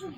Ugh.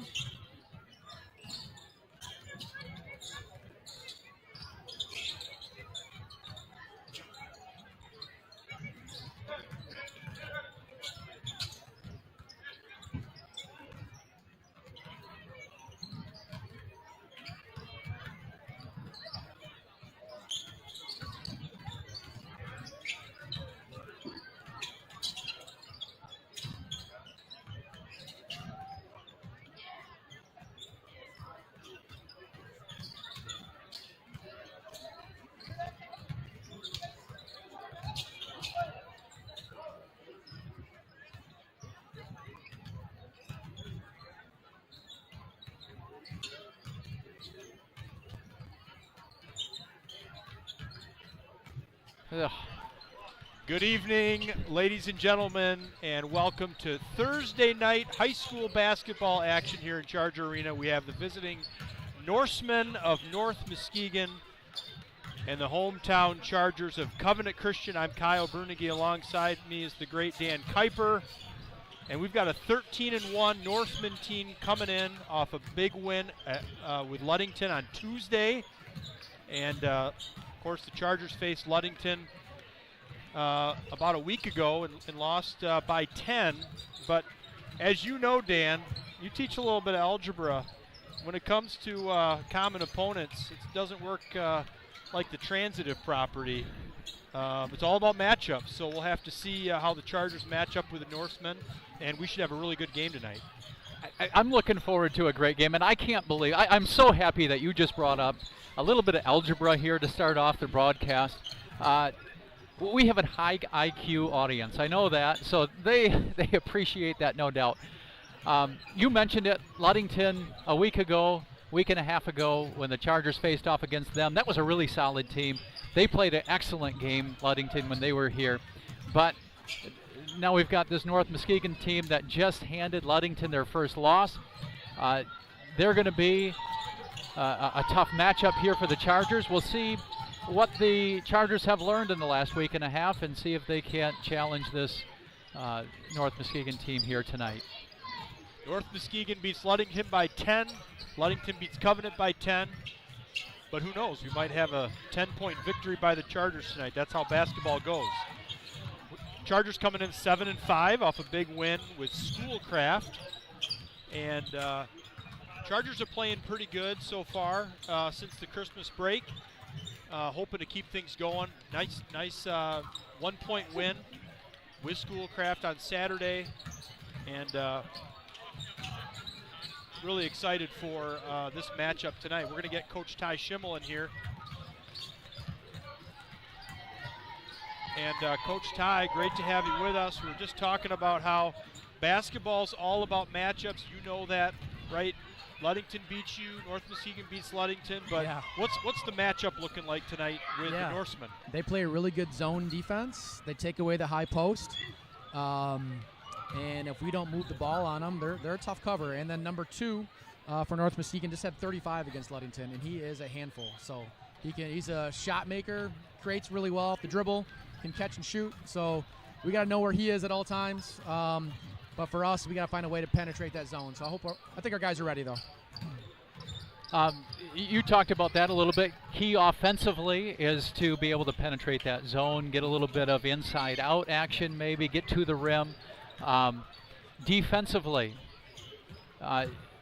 Good evening, ladies and gentlemen, and welcome to Thursday night high school basketball action here in Charger Arena. We have the visiting Norsemen of North Muskegon and the hometown Chargers of Covenant Christian. I'm Kyle Brunege. Alongside me is the great Dan Kuiper. And we've got a 13-1 Norseman team coming in off a big win with Ludington on Tuesday. And of course, the Chargers faced Ludington about a week ago and lost by 10. But as you know, Dan, you teach a little bit of algebra. When it comes to common opponents, it doesn't work like the transitive property. It's all about matchups. So we'll have to see how the Chargers match up with the Norsemen, and we should have a really good game tonight. I'm looking forward to a great game, and I can't believe, I'm so happy that you just brought up a little bit of algebra here to start off the broadcast. We have a high IQ audience, I know that, so they appreciate that, no doubt. You mentioned it, Ludington a week and a half ago when the Chargers faced off against them. That was a really solid team. They played an excellent game, Ludington, when they were here. But now we've got this North Muskegon team that just handed Ludington their first loss. They're going to be a tough matchup here for the Chargers. We'll see what the Chargers have learned in the last week and a half and see if they can't challenge this North Muskegon team here tonight. North Muskegon beats Ludington by 10. Ludington beats Covenant by 10. But who knows? We might have a 10-point victory by the Chargers tonight. That's how basketball goes. Chargers coming in 7-5 off a big win with Schoolcraft. And Chargers are playing pretty good so far since the Christmas break. Hoping to keep things going. Nice 1-point win with Schoolcraft on Saturday. And really excited for this matchup tonight. We're going to get Coach Ty Schimmel in here. And Coach Ty, great to have you with us. We were just talking about how basketball's all about matchups. You know that, right? Ludington beats you, North Muskegon beats Ludington, but yeah. What's the matchup looking like tonight with the Norsemen? They play a really good zone defense. They take away the high post. And if we don't move the ball on them, they're a tough cover. And then number 2 for North Muskegon just had 35 against Ludington, and he is a handful. So he's a shot maker, creates really well off the dribble, can catch and shoot. So we got to know where he is at all times. But for us, we got to find a way to penetrate that zone. So I think our guys are ready, though. You talked about that a little bit. Key offensively is to be able to penetrate that zone, get a little bit of inside-out action maybe, get to the rim. Defensively,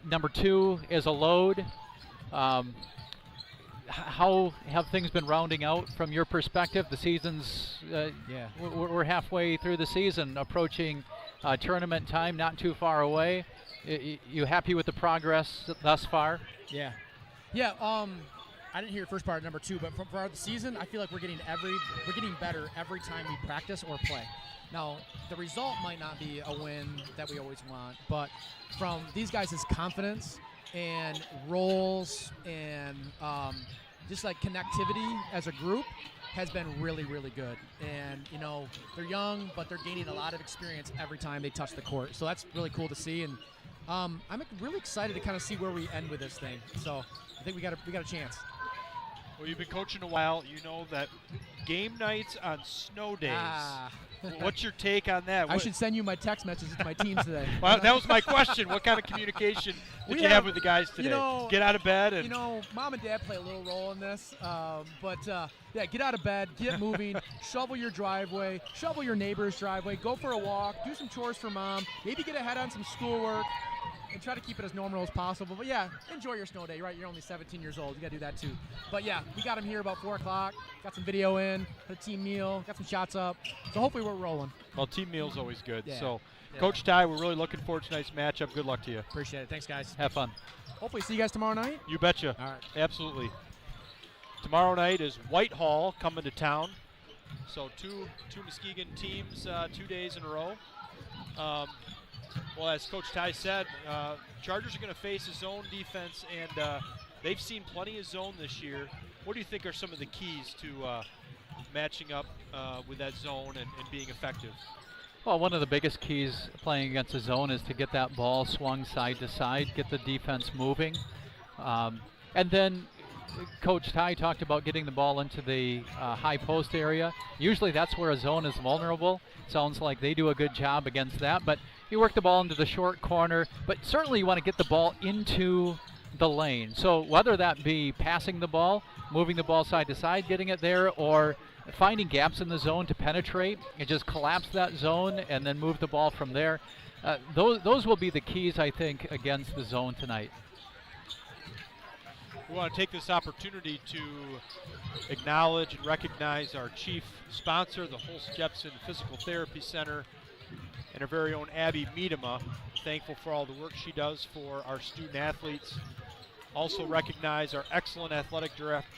number 2 is a load. How have things been rounding out from your perspective? The season's, we're halfway through the season, approaching tournament time, not too far away. You happy with the progress thus far? Yeah. I didn't hear the first part of number 2, but for the season, I feel like we're getting better every time we practice or play. Now, the result might not be a win that we always want, but from these guys' confidence and roles and just like connectivity as a group has been really, really good. And, you know, they're young, but they're gaining a lot of experience every time they touch the court. So that's really cool to see. And I'm really excited to kind of see where we end with this thing. So I think we got a chance. Well, you've been coaching a while. You know that game nights on snow days. Ah. What's your take on that? I should send you my text messages to my teams today. Well, that was my question. What kind of communication did you have with the guys today? Get out of bed and Mom and Dad play a little role in this. Yeah, get out of bed, get moving, shovel your driveway, shovel your neighbor's driveway, go for a walk, do some chores for Mom, maybe get ahead on some schoolwork, and try to keep it as normal as possible. But yeah, enjoy your snow day, right? You're only 17 years old. You got to do that too. But yeah, we got him here about 4 o'clock. Got some video in, had a team meal, got some shots up. So hopefully we're rolling. Well, team meal's always good. Yeah. So, Coach Ty, we're really looking forward to tonight's matchup. Good luck to you. Appreciate it. Thanks, guys. Have fun. Hopefully see you guys tomorrow night. You betcha. All right. Absolutely. Tomorrow night is Whitehall coming to town. So two Muskegon teams 2 days in a row. Well, as Coach Ty said, Chargers are going to face a zone defense, and they've seen plenty of zone this year. What do you think are some of the keys to matching up with that zone and being effective? Well, one of the biggest keys playing against a zone is to get that ball swung side to side, get the defense moving. And then Coach Ty talked about getting the ball into the high post area. Usually that's where a zone is vulnerable. Sounds like they do a good job against that. But you work the ball into the short corner, but certainly you want to get the ball into the lane. So whether that be passing the ball, moving the ball side to side, getting it there, or finding gaps in the zone to penetrate and just collapse that zone and then move the ball from there. Those will be the keys, I think, against the zone tonight. We want to take this opportunity to acknowledge and recognize our chief sponsor, the Holst Jepson Physical Therapy Center, and our very own Abby Miedema. Thankful for all the work she does for our student athletes. Also recognize our excellent athletic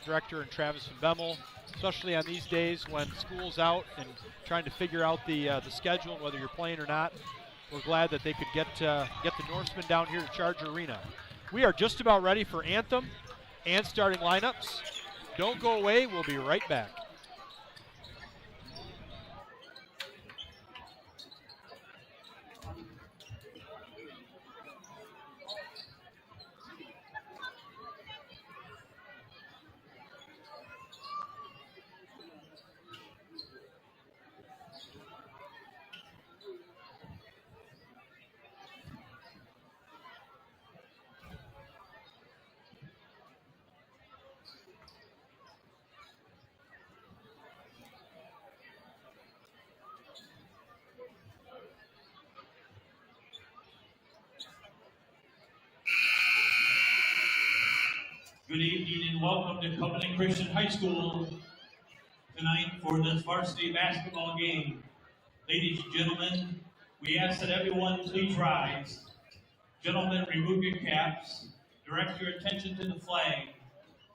director in Travis Van Bemmel, especially on these days when school's out and trying to figure out the schedule and whether you're playing or not. We're glad that they could get the Norsemen down here to Charger Arena. We are just about ready for anthem and starting lineups. Don't go away. We'll be right back. Good evening and welcome to Covenant Christian High School tonight for this varsity basketball game. Ladies and gentlemen, we ask that everyone please rise. Gentlemen, remove your caps. Direct your attention to the flag.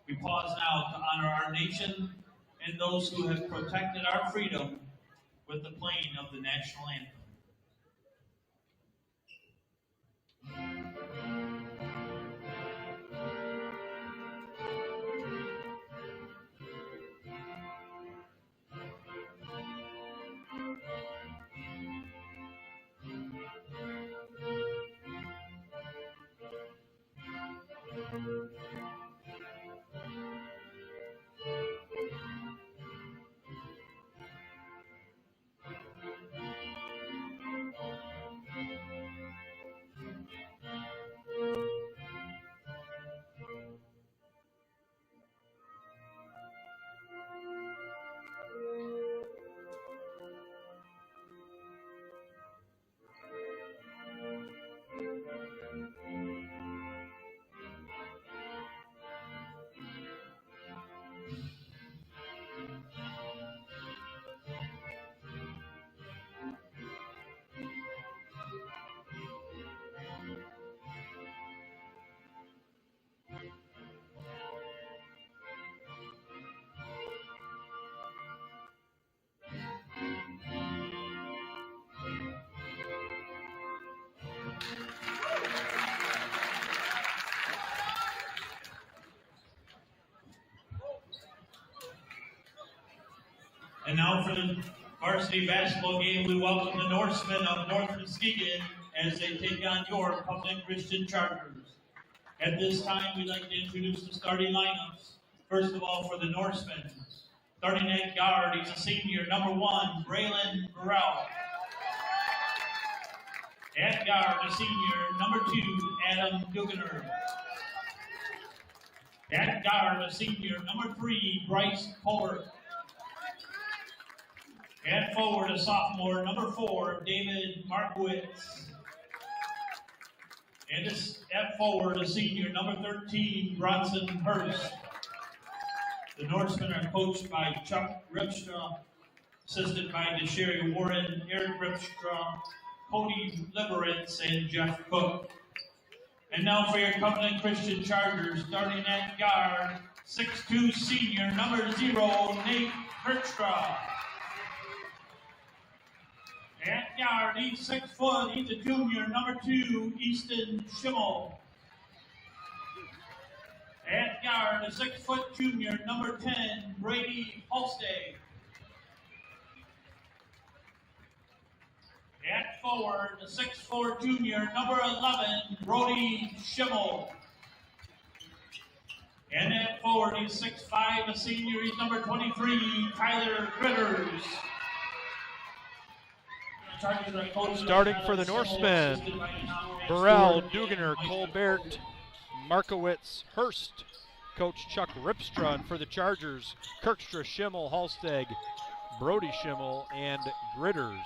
We pause now to honor our nation and those who have protected our freedom with the playing of the national anthem. And now for the varsity basketball game, we welcome the Norsemen of North Muskegon as they take on your Covenant Christian Chargers. At this time, we'd like to introduce the starting lineups. First of all, for the Norsemen, Starting at guard, he's a senior, number 1, Braylon Burrell. At guard, a senior, number 2, Adam Duganer. At guard, a senior, number 3, Bryce Kohler. At forward, a sophomore, number 4, David Markowitz. And at forward, a senior, number 13, Bronson Hurst. The Norsemen are coached by Chuck Ripstra, assisted by DeSherry Warren, Eric Ripstra, Cody Liberitz, and Jeff Cook. And now for your Covenant Christian Chargers, starting at guard, 6'2", senior, number 0, Nate Kirkstra. At guard, he's 6 foot, he's a junior, number 2, Easton Schimmel. At guard, a 6 foot junior, number 10, Brady Holsteg. At forward, a 6'4" junior, number 11, Brody Schimmel. And at forward, he's 6'5", a senior, he's number 23, Tyler Gritters. Starting for the Norsemen, Burrell, Duganer, Colbert, Markowitz, Hurst. Coach Chuck Ripstra. And for the Chargers, Kirkstra, Schimmel, Halsteg, Brody Schimmel, and Gritters.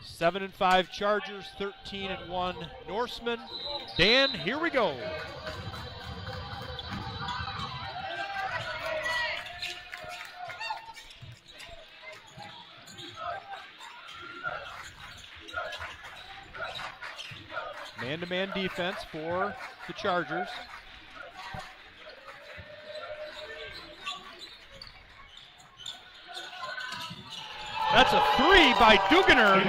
7-5 Chargers, 13-1 Norsemen. Dan, here we go. Man-to-man defense for the Chargers. That's a 3 by Duganer.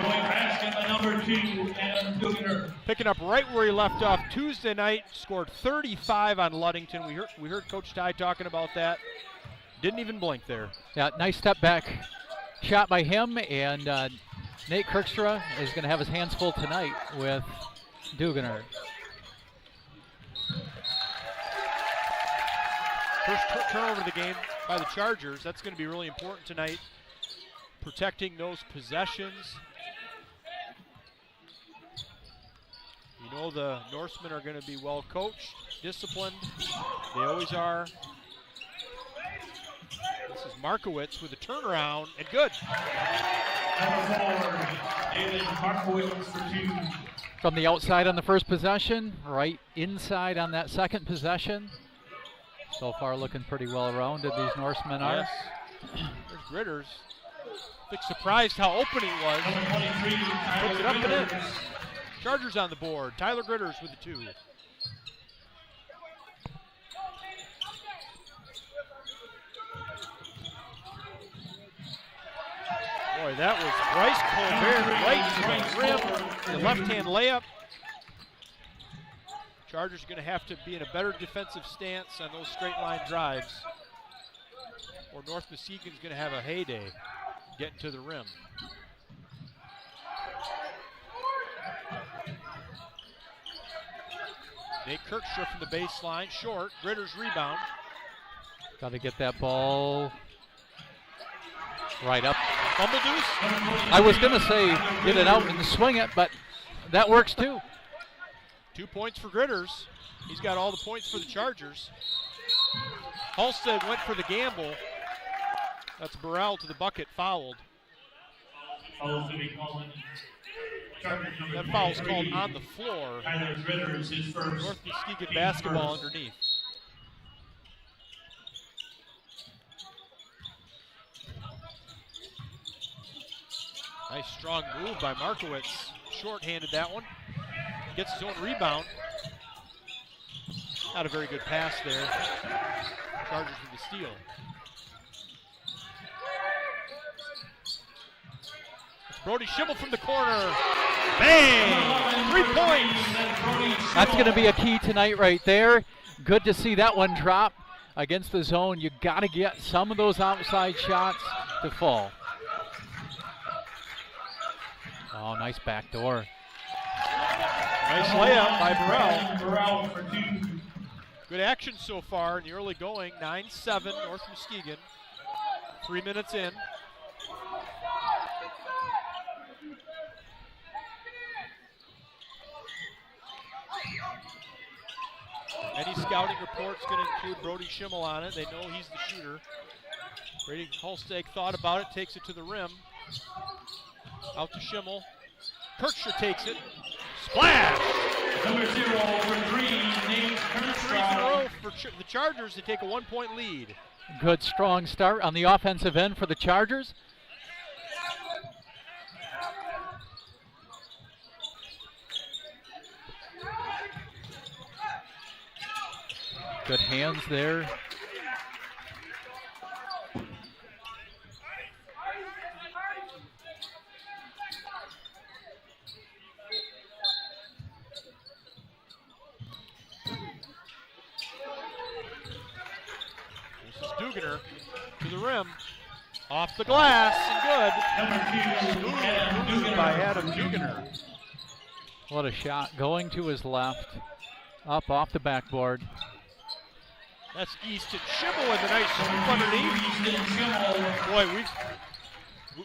Picking up right where he left off Tuesday night. Scored 35 on Ludington. We heard Coach Ty talking about that. Didn't even blink there. Yeah, nice step back shot by him, and Nate Kirkstra is going to have his hands full tonight with Duganer. First turnover of the game by the Chargers. That's going to be really important tonight. Protecting those possessions. You know the Norsemen are going to be well coached, disciplined. They always are. This is Markowitz with a turnaround, and good. Number 4, David Markowitz for 2. From the outside on the first possession, right inside on that second possession. So far looking pretty well rounded, these Norsemen are. Yes. There's Gritters. Big surprised how open he was. Puts it up and in. Chargers on the board. Tyler Gritters with the 2. Boy, that was Bryce Colbert right to the rim. The left-hand layup. Chargers are going to have to be in a better defensive stance on those straight line drives, or North Muskegon's going to have a heyday getting to the rim. Nate Kirkstra from the baseline, short. Gritters rebound. Got to get that ball right up. Fumble deuce. I was going to say get it out and swing it, but that works too. 2 points for Gritters. He's got all the points for the Chargers. Halstead went for the gamble. That's Burrell to the bucket, fouled. That foul's called on the floor. Tyler Gritters, his first. North Muskegon basketball underneath. Nice strong move by Markowitz. Short-handed that one. Gets his own rebound. Not a very good pass there. Chargers with the steal. It's Brody Schimmel from the corner. Bang! 3 points. That's going to be a key tonight right there. Good to see that one drop against the zone. You got to get some of those outside shots to fall. Oh, nice back door. Nice layup by Burrell. Burrell for 2. Good action so far in the early going. 9-7 North Muskegon. 3 minutes in. Any scouting report's going to include Brody Schimmel on it. They know he's the shooter. Brady Holsteg thought about it, takes it to the rim. Out to Schimmel. Kirksher takes it. Splash! Number 0 for 3, named Free throw for the Chargers to take a 1-point lead. Good strong start on the offensive end for the Chargers. Good hands there. This is Duganer to the rim. Off the glass and good. Number 2, Smooth by Adam Duganer. What a shot going to his left. Up off the backboard. That's Easton Schimmel with a nice swoop underneath. Boy,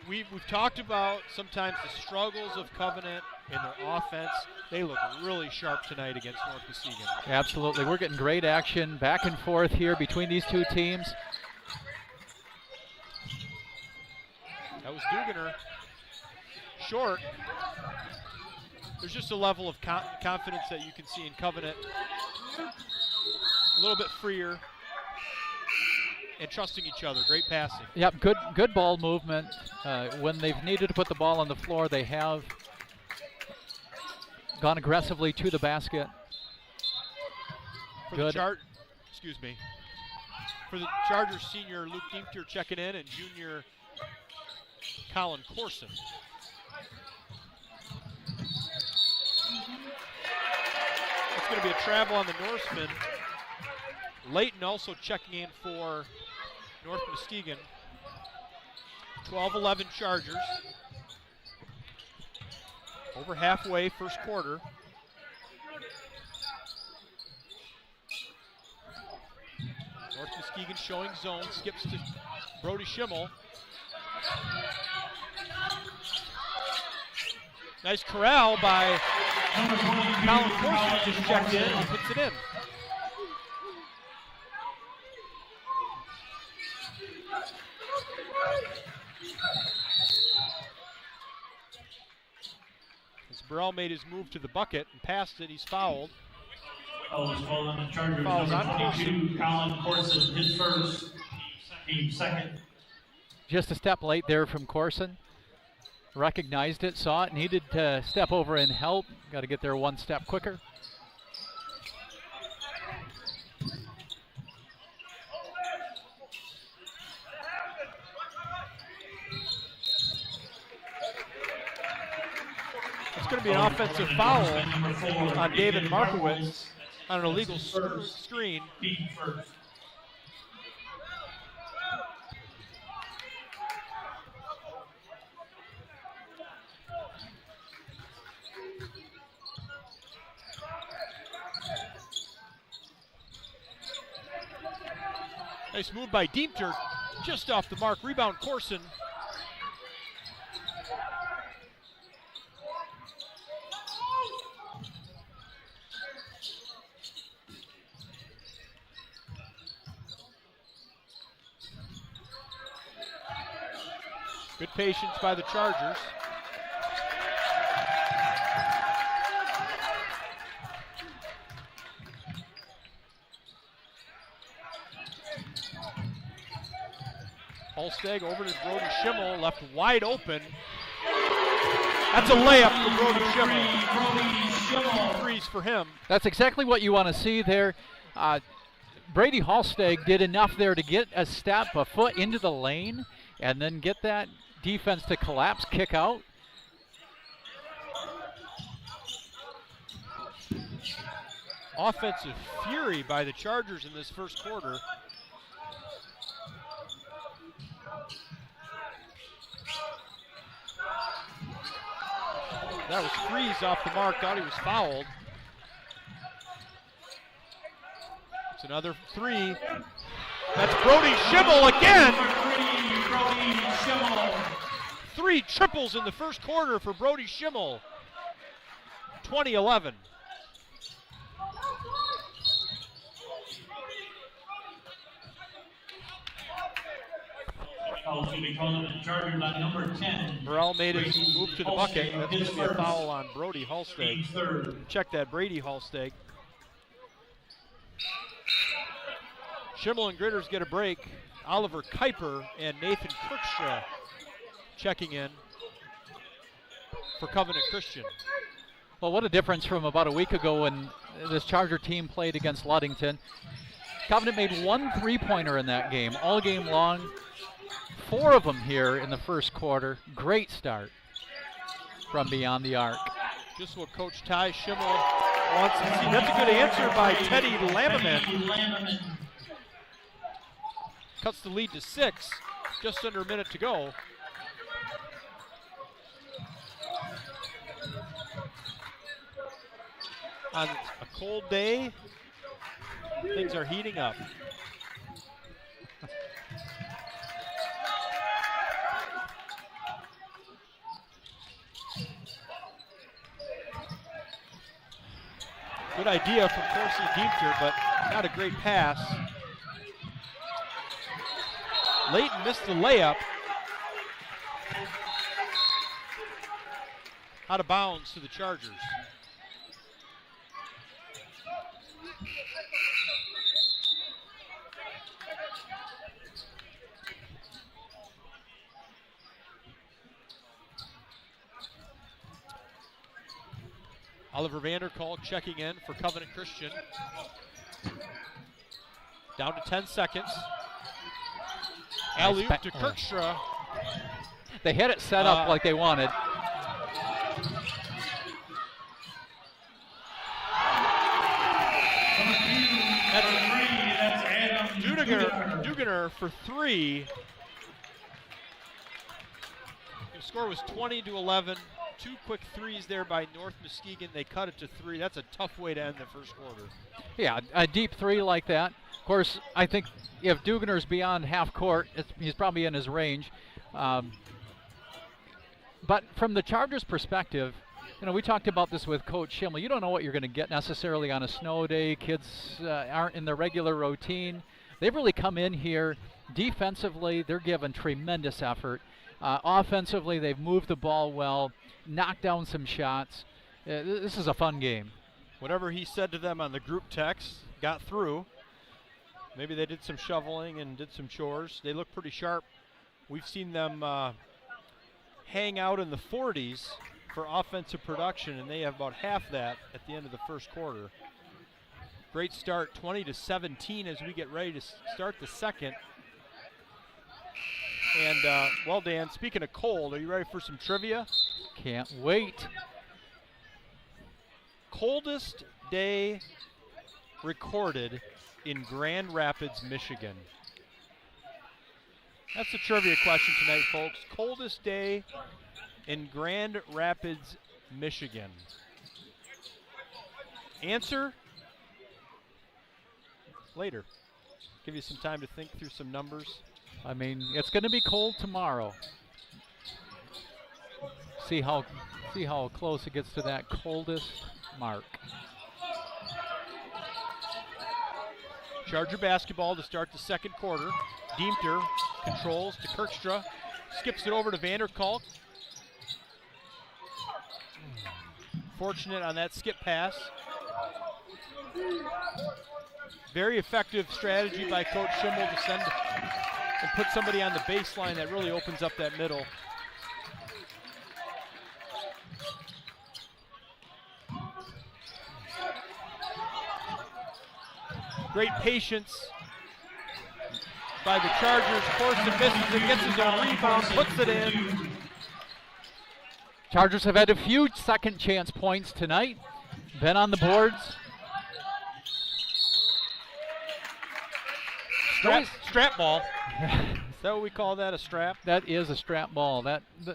we've talked about sometimes the struggles of Covenant in their offense. They look really sharp tonight against North Muskegon. Absolutely. We're getting great action back and forth here between these two teams. That was Duganer. Short. There's just a level of confidence that you can see in Covenant. A little bit freer and trusting each other. Great passing. Yep, good ball movement. When they've needed to put the ball on the floor, they have gone aggressively to the basket. For Good. For the Chargers, senior Luke Diemter checking in and junior Colin Corson. It's going to be a travel on the Norseman. Layton also checking in for North Muskegon. 12-11 Chargers. Over halfway, first quarter. North Muskegon showing zone, skips to Brody Schimmel. Nice corral by Colin Corson, just checked in and puts it in. As Burrell made his move to the bucket and passed it, he's fouled. Oh, it's called on the Chargers. Fouls Number on 22, Colin Corson, his first, team second. Just a step late there from Corson. Recognized it, saw it, needed to step over and help. Got to get there one step quicker. It's going to be an offensive foul on David Markowitz on an illegal screen. Nice move by Diemter, just off the mark. Rebound Corson. Good patience by the Chargers. Holsteg over to Brody Schimmel, left wide open. That's a layup for Brody Schimmel. Threes for him. That's exactly what you want to see there. Brady Holsteg did enough there to get a step, a foot into the lane, and then get that defense to collapse, kick out. Offensive fury by the Chargers in this first quarter. That was Freeze off the mark, thought he was fouled. It's another three. That's Brody Schimmel again. 3 triples in the first quarter for Brody Schimmel. 20-11. Burrell made his move to the bucket. That's going to be a foul on Brody Halsteg. Check that, Brady Halsteg. Schimmel and Gritters get a break. Oliver Kuiper and Nathan Kirkstra checking in for Covenant Christian. Well, what a difference from about a week ago when this Charger team played against Ludington. Covenant made 1 3-pointer in that game, all game long. 4 of them here in the first quarter. Great start from beyond the arc. Just what Coach Ty Schimmel wants to see. That's a good answer by Teddy Lammerman. Cuts the lead to 6, just under a minute to go. On a cold day, things are heating up. Good idea from Corsi Diemter, but not a great pass. Layton missed the layup. Out of bounds to the Chargers. Oliver Vanderkalk checking in for Covenant Christian. Down to 10 seconds. Alley-oop to Kirkstra. They had it set up like they wanted. Dugener for 3. The score was 20-11. 2 quick threes there by North Muskegon. They cut it to 3. That's a tough way to end the first quarter. Yeah, a deep 3 like that. Of course, I think if Dugener's beyond half court, he's probably in his range. But from the Chargers' perspective, you know, we talked about this with Coach Schimmel. You don't know what you're going to get necessarily on a snow day. Kids aren't in their regular routine. They've really come in here defensively. They're given tremendous effort. Offensively, they've moved the ball well, knocked down some shots. This is a fun game. Whatever he said to them on the group text got through. Maybe they did some shoveling and did some chores. They look pretty sharp. We've seen them hang out in the 40s for offensive production, and they have about half that at the end of the first quarter. Great start, 20-17 as we get ready to start the second. And, well, Dan, speaking of cold, are you ready for some trivia? Can't wait. Coldest day recorded in Grand Rapids, Michigan. That's the trivia question tonight, folks. Coldest day in Grand Rapids, Michigan. Answer later. Give you some time to think through some numbers. I mean, it's going to be cold tomorrow. See how close it gets to that coldest mark. Charger basketball to start the second quarter. Diemter controls to Kirkstra. Skips it over to Vanderkalk. Fortunate on that skip pass. Very effective strategy by Coach Schimmel to send and put somebody on the baseline that really opens up that middle. Great patience by the Chargers. Corson misses it, gets his own rebound, puts it in. Chargers have had a few second chance points tonight. Been on the boards. Strap ball. Is that what we call that, a strap? That is a strap ball.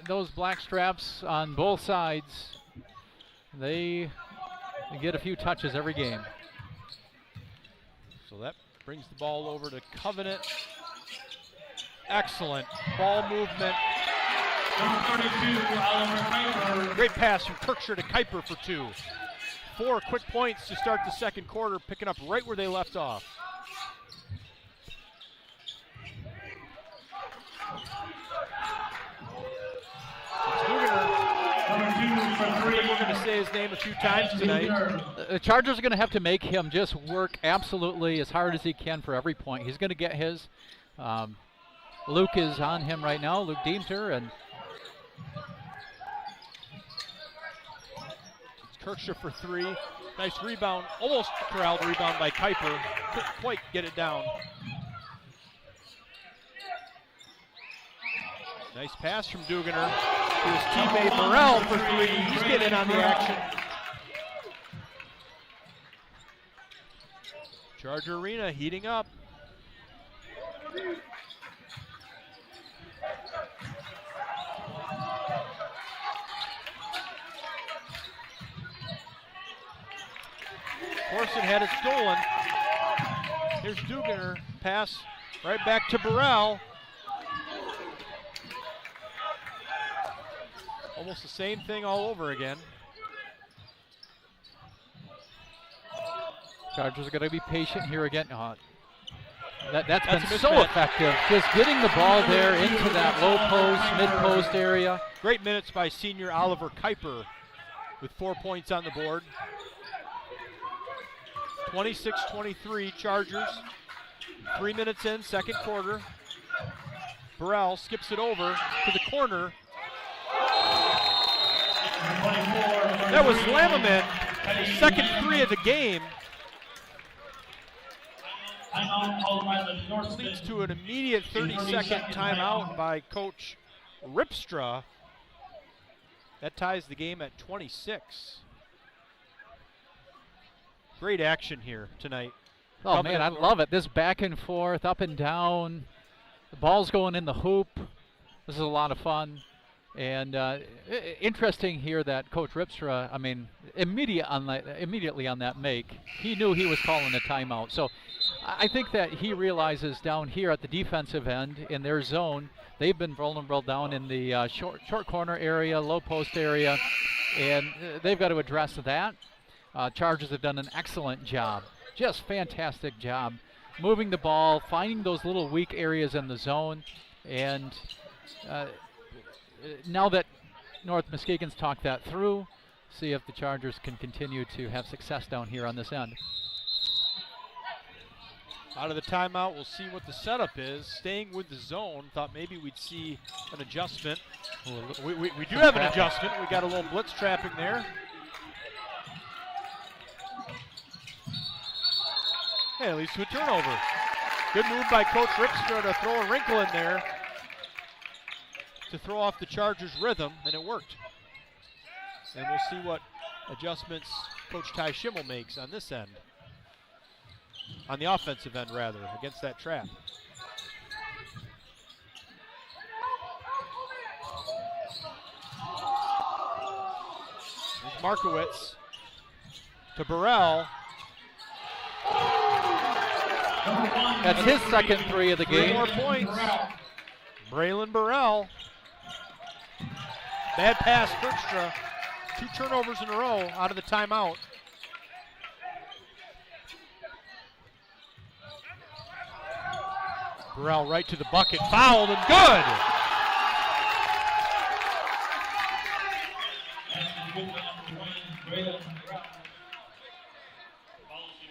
Those black straps on both sides, they get a few touches every game. So that brings the ball over to Covenant. Excellent ball movement. Number 32, Oliver Kuiper. Great pass from Kirkshire to Kuiper for 2. 4 quick points to start the second quarter, picking up right where they left off. Number 2 for 3. We're going to say his name a few times tonight. The Chargers are going to have to make him just work absolutely as hard as he can for every point. He's going to get his. Luke is on him right now, Luke Diemter, and Kirkshire for 3. Nice rebound, almost corralled rebound by Kuiper. Couldn't quite get it down. Nice pass from Duganer to his teammate Morrell for 3. He's getting in on the action. Charger Arena heating up. Corson had it stolen. Here's Duganer, pass right back to Burrell. Almost the same thing all over again. Chargers are going to be patient here again. That's That's been a so mismatch. effective. Just getting the ball there into that low post, mid post area. Great minutes by senior Oliver Kuiper with 4 points on the board. 26-23 Chargers. 3 minutes in, second quarter. Burrell skips it over to the corner. That was Lammerman, second 3 of the game. Timeout called by the Norsemen. Leads to an immediate 30-second timeout by Coach Ripstra. That ties the game at 26. Great action here tonight. Oh man, I love it. This back and forth, up and down. The ball's going in the hoop. This is a lot of fun. And interesting here that Coach Ripstra, I mean, immediately on that make, he knew he was calling a timeout. So I think that he realizes down here at the defensive end in their zone, they've been vulnerable down in the short corner area, low post area, and they've got to address that. Chargers have done an excellent job, just fantastic job, moving the ball, finding those little weak areas in the zone, and now that North Muskegon's talked that through, see if the Chargers can continue to have success down here on this end. Out of the timeout, we'll see what the setup is. Staying with the zone, thought maybe we'd see an adjustment. We do have an adjustment. We got a little blitz trapping there. Hey, at least to a turnover. Good move by Coach Ripstra to throw a wrinkle in there to throw off the Chargers' rhythm, and it worked. And we'll see what adjustments Coach Ty Schimmel makes on this end. On the offensive end, rather, against that trap. There's Markowitz to Burrell. That's his second 3 of the 3 game. more points. Braylon Burrell. Bad pass, Bergstra. 2 turnovers in a row out of the timeout. Burrell right to the bucket, fouled and good.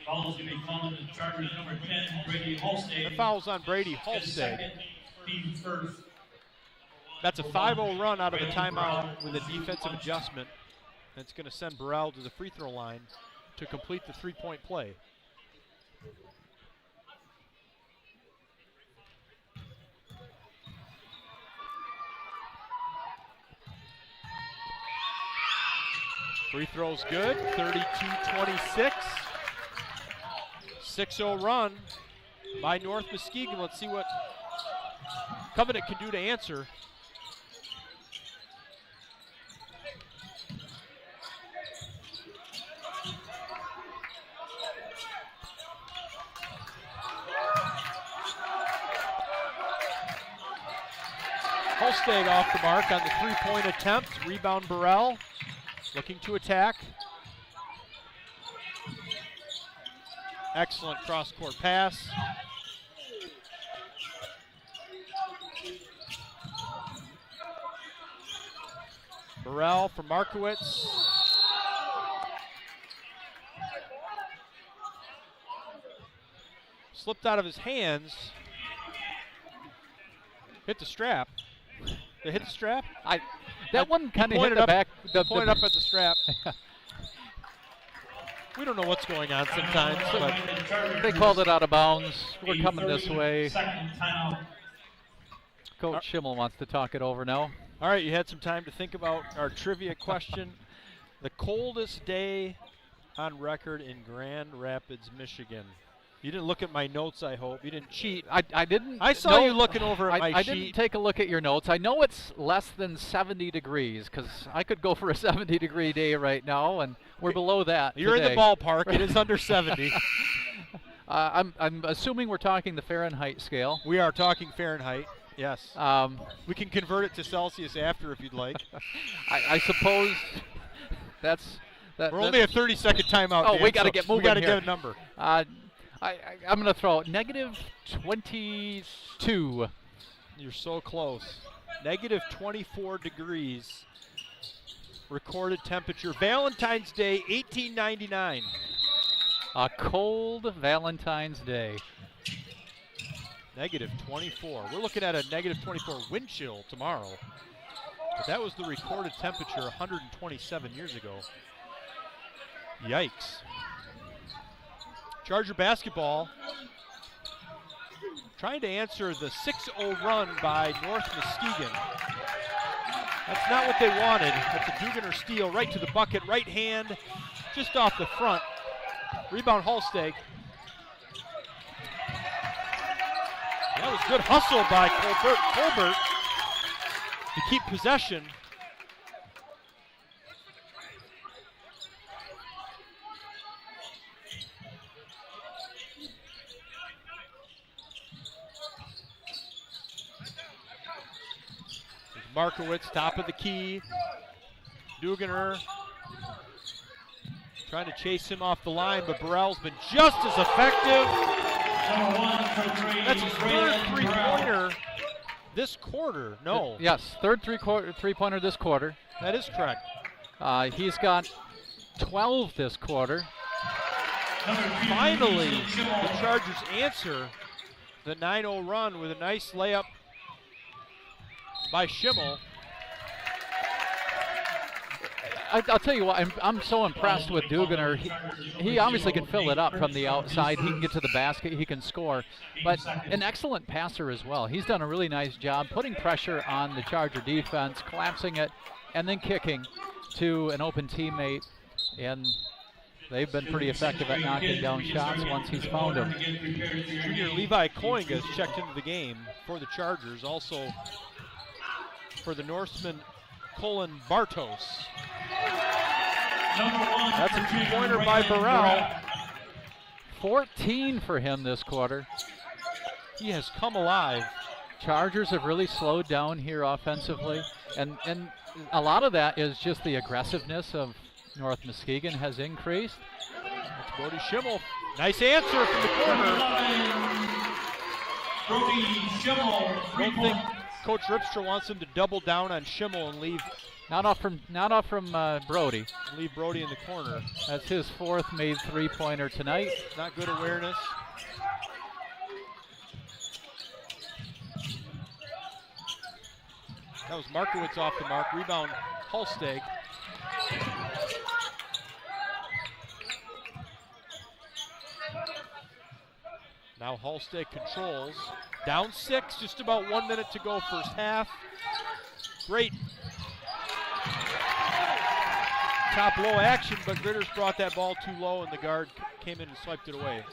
Fouls to be called on the Chargers number 10, Brady Holstead. The foul's on Brady His Halstead. second, team's first. That's a 5-0 run out of the timeout with a defensive adjustment. That's going to send Burrell to the free throw line to complete the 3-point play. Free throw's good, 32-26. 6-0 run by North Muskegon. Let's see what Covenant can do to answer. Holsteg off the mark on the three-point attempt. Rebound Burrell, looking to attack. Excellent cross-court pass. Burrell for Markowitz. Slipped out of his hands. Hit the strap. They hit the strap? That one kind of hit the back. Pointed up at the strap. We don't know what's going on sometimes, but they called it out of bounds. We're coming this way. Coach Schimmel wants to talk it over now. All right, you had some time to think about our trivia question. The coldest day on record in Grand Rapids, Michigan. You didn't look at my notes, I hope. You didn't cheat. I didn't. I saw you looking over at my sheet. I didn't take a look at your notes. I know it's less than 70 degrees because I could go for a 70-degree day right now, and we're below that. You're today. in the ballpark. It is under 70. I'm assuming we're talking the Fahrenheit scale. We are talking Fahrenheit. Yes. Um, we can convert it to Celsius after if you'd like. I suppose that's. We're only a 30-second timeout. Oh, Dan, we got to so get moving We got to here. get a number. I'm going to throw negative 22. You're so close. Negative 24 degrees. Recorded temperature. Valentine's Day, 1899. A cold Valentine's Day. Negative 24. We're looking at a negative 24 wind chill tomorrow. But that was the recorded temperature 127 years ago. Yikes. Charger basketball trying to answer the 6-0 run by North Muskegon. That's not what they wanted. That's a Duganer steal right to the bucket, right hand, just off the front. Rebound Holsteg. That was good hustle by Colbert to keep possession. Markowitz, top of the key. Duganer trying to chase him off the line, but Burrell's been just as effective. That's his third three-pointer this quarter. No. Yes, third three-pointer this quarter. That is correct. He's got 12 this quarter. Finally, the Chargers answer the 9-0 run with a nice layup by Schimmel. I'll tell you what, I'm so impressed with Duganer. He obviously can fill it up from the outside. He can get to the basket. He can score. But an excellent passer as well. He's done a really nice job putting pressure on the Charger defense, collapsing it, and then kicking to an open teammate. And they've been pretty effective at knocking down shots once he's found them. Junior Levi Koinga has checked into the game for the Chargers. Also for the Norseman, Colin Bartos. That's a two-pointer by Burrell. 14 for him this quarter. He has come alive. Chargers have really slowed down here offensively, and a lot of that is just the aggressiveness of North Muskegon has increased. That's Brody Schimmel. Nice answer from the corner. Brody Schimmel, I don't think Coach Ripstra wants him to double down on Schimmel and leave. Not off from Brody. Leave Brody in the corner. That's his fourth made three-pointer tonight. Not good awareness. That was Markowitz off the mark. Rebound Holsteg. Now Holsteg controls. Down 6, just about 1 minute to go first half. Great top low action, but Gritters brought that ball too low and the guard came in and swiped it away.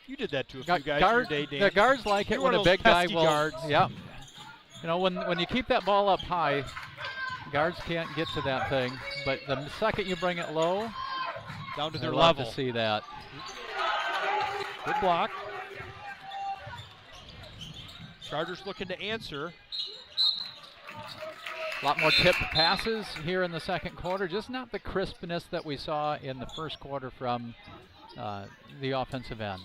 You did that to a few guys in your day, Dan. The guards like it You're when one a of those big guy pesky will. guards. Yeah. You know, when you keep that ball up high, guards can't get to that thing. But the second you bring it low, Down to they their love level. to see that. Good block. Chargers looking to answer. A lot more tipped passes here in the second quarter, just not the crispness that we saw in the first quarter from the offensive end.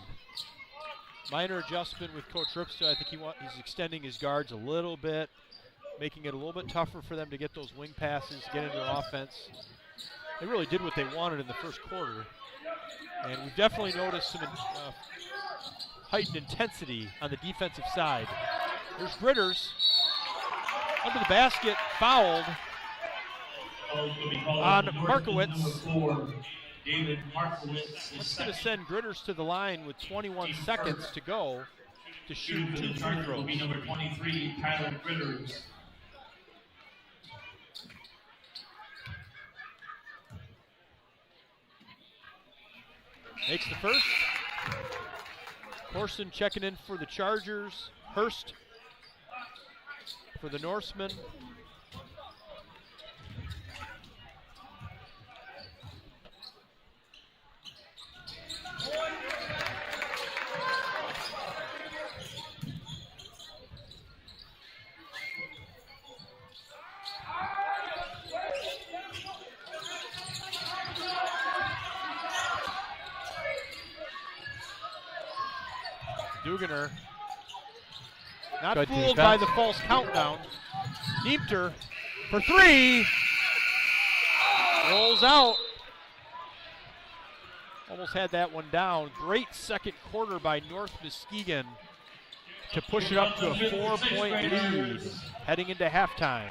Minor adjustment with Coach Ripsta. I think he's extending his guards a little bit, making it a little bit tougher for them to get those wing passes, get into offense. They really did what they wanted in the first quarter. And we've definitely noticed some heightened intensity on the defensive side. There's Gritters under the basket, fouled on Markowitz. David Markowitz. That's going to send Gritters to the line with 21 seconds to go to shoot 2 free throws. Number 23, Tyler Gritters. Makes the first. Corson checking in for the Chargers. Hurst for the Norsemen. Dugener not Good fooled defense. by the false countdown. Neemter for 3. Rolls out. Almost had that one down. Great second quarter by North Muskegon to push it up to a 4-point lead heading into halftime.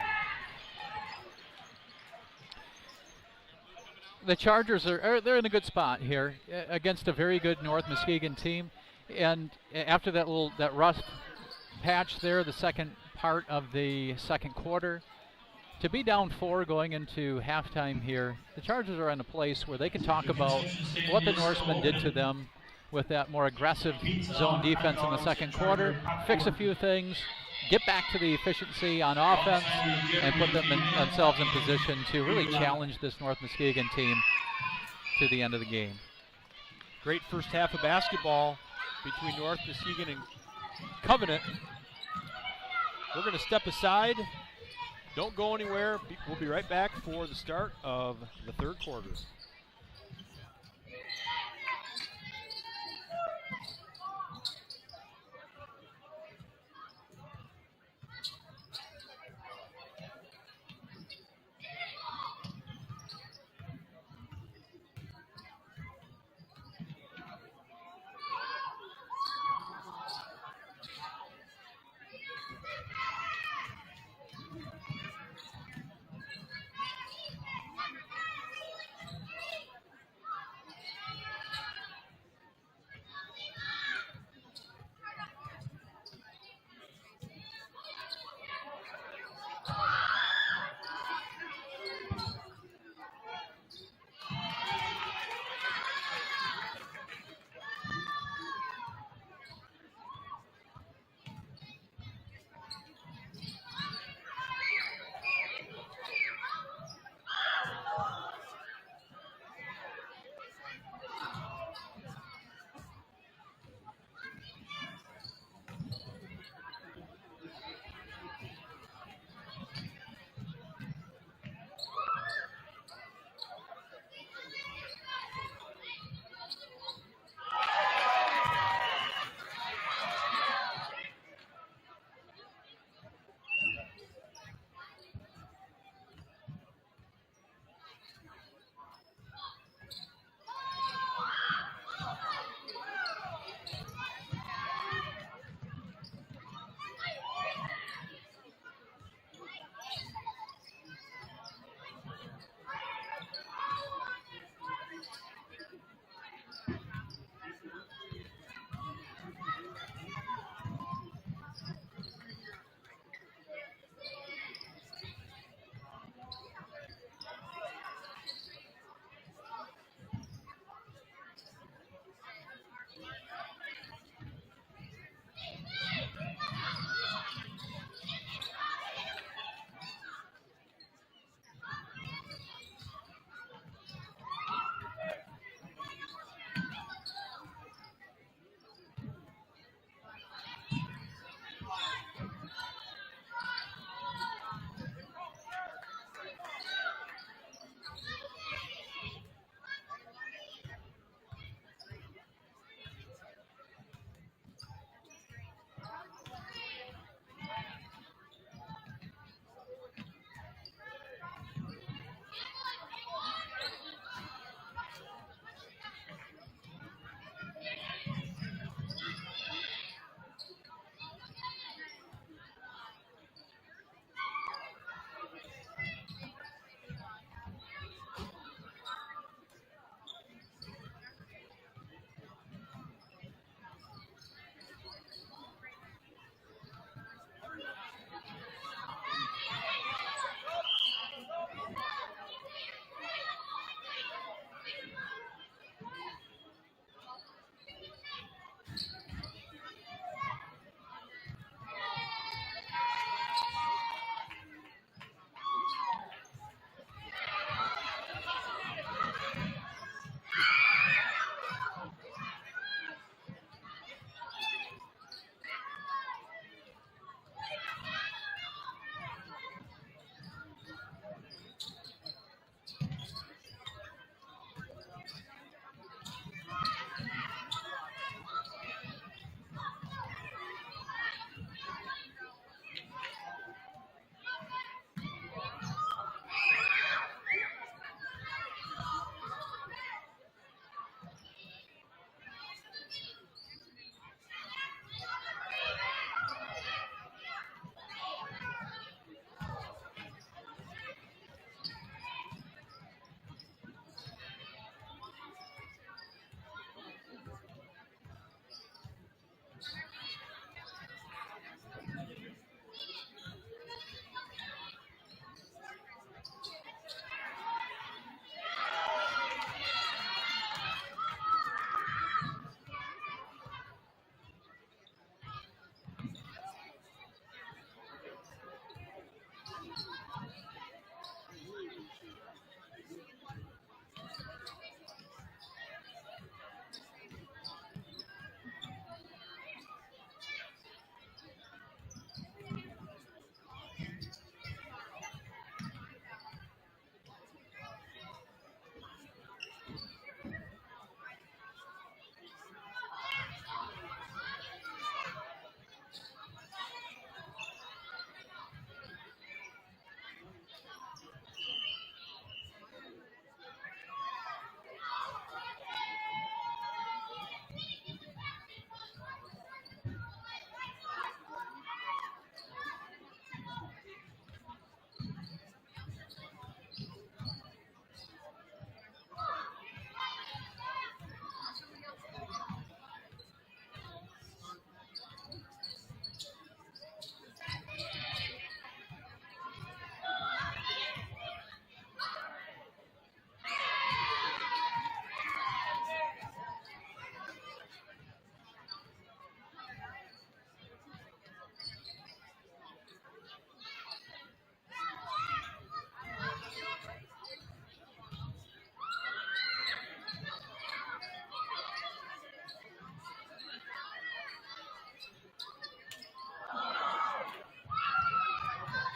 The Chargers they're in a good spot here against a very good North Muskegon team. And after that rough patch there, the second part of the second quarter, to be down 4 going into halftime here, the Chargers are in a place where they can talk about what the Norsemen did to them with that more aggressive zone defense in the second quarter, fix a few things, get back to the efficiency on offense, and put themselves in position to really challenge this North Muskegon team to the end of the game. Great first half of basketball between North Muskegon and Covenant. We're going to step aside. Don't go anywhere. We'll be right back for the start of the third quarter.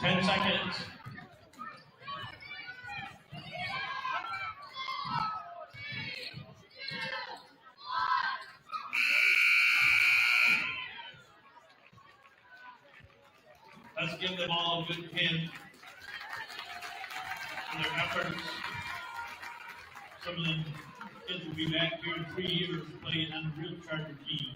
10 seconds. Let's give them all a good hint for their efforts. Some of them kids will be back here in 3 years playing on the real Charger team.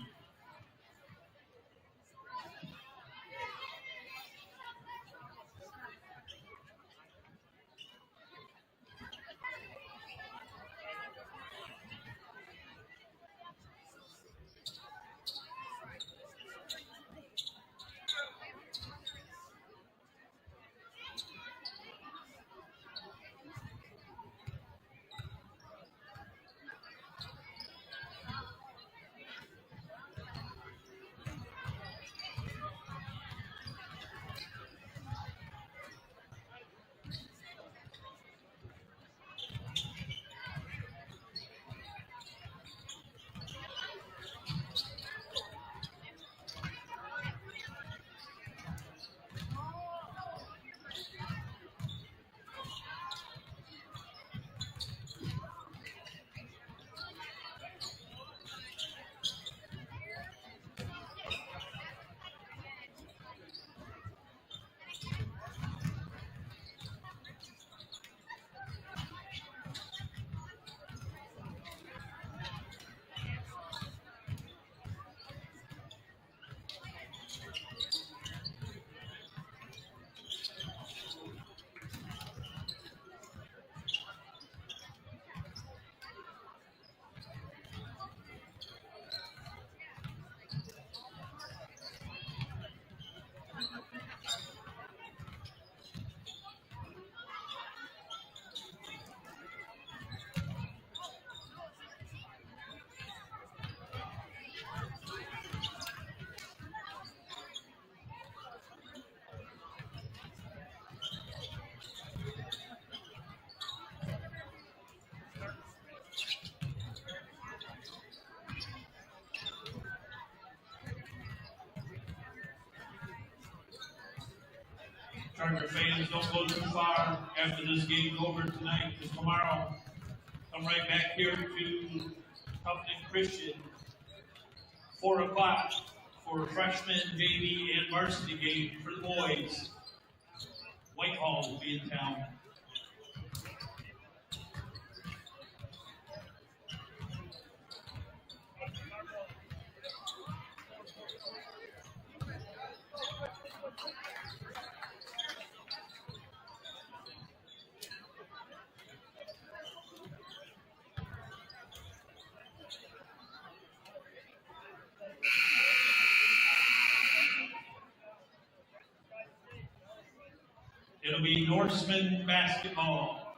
Charger fans, don't go too far after this game's over tonight, because tomorrow, come right back here to Covenant Christian, 4 o'clock for a freshman, JV, and varsity game for the boys. Whitehall will be in town. It'll be Norseman basketball.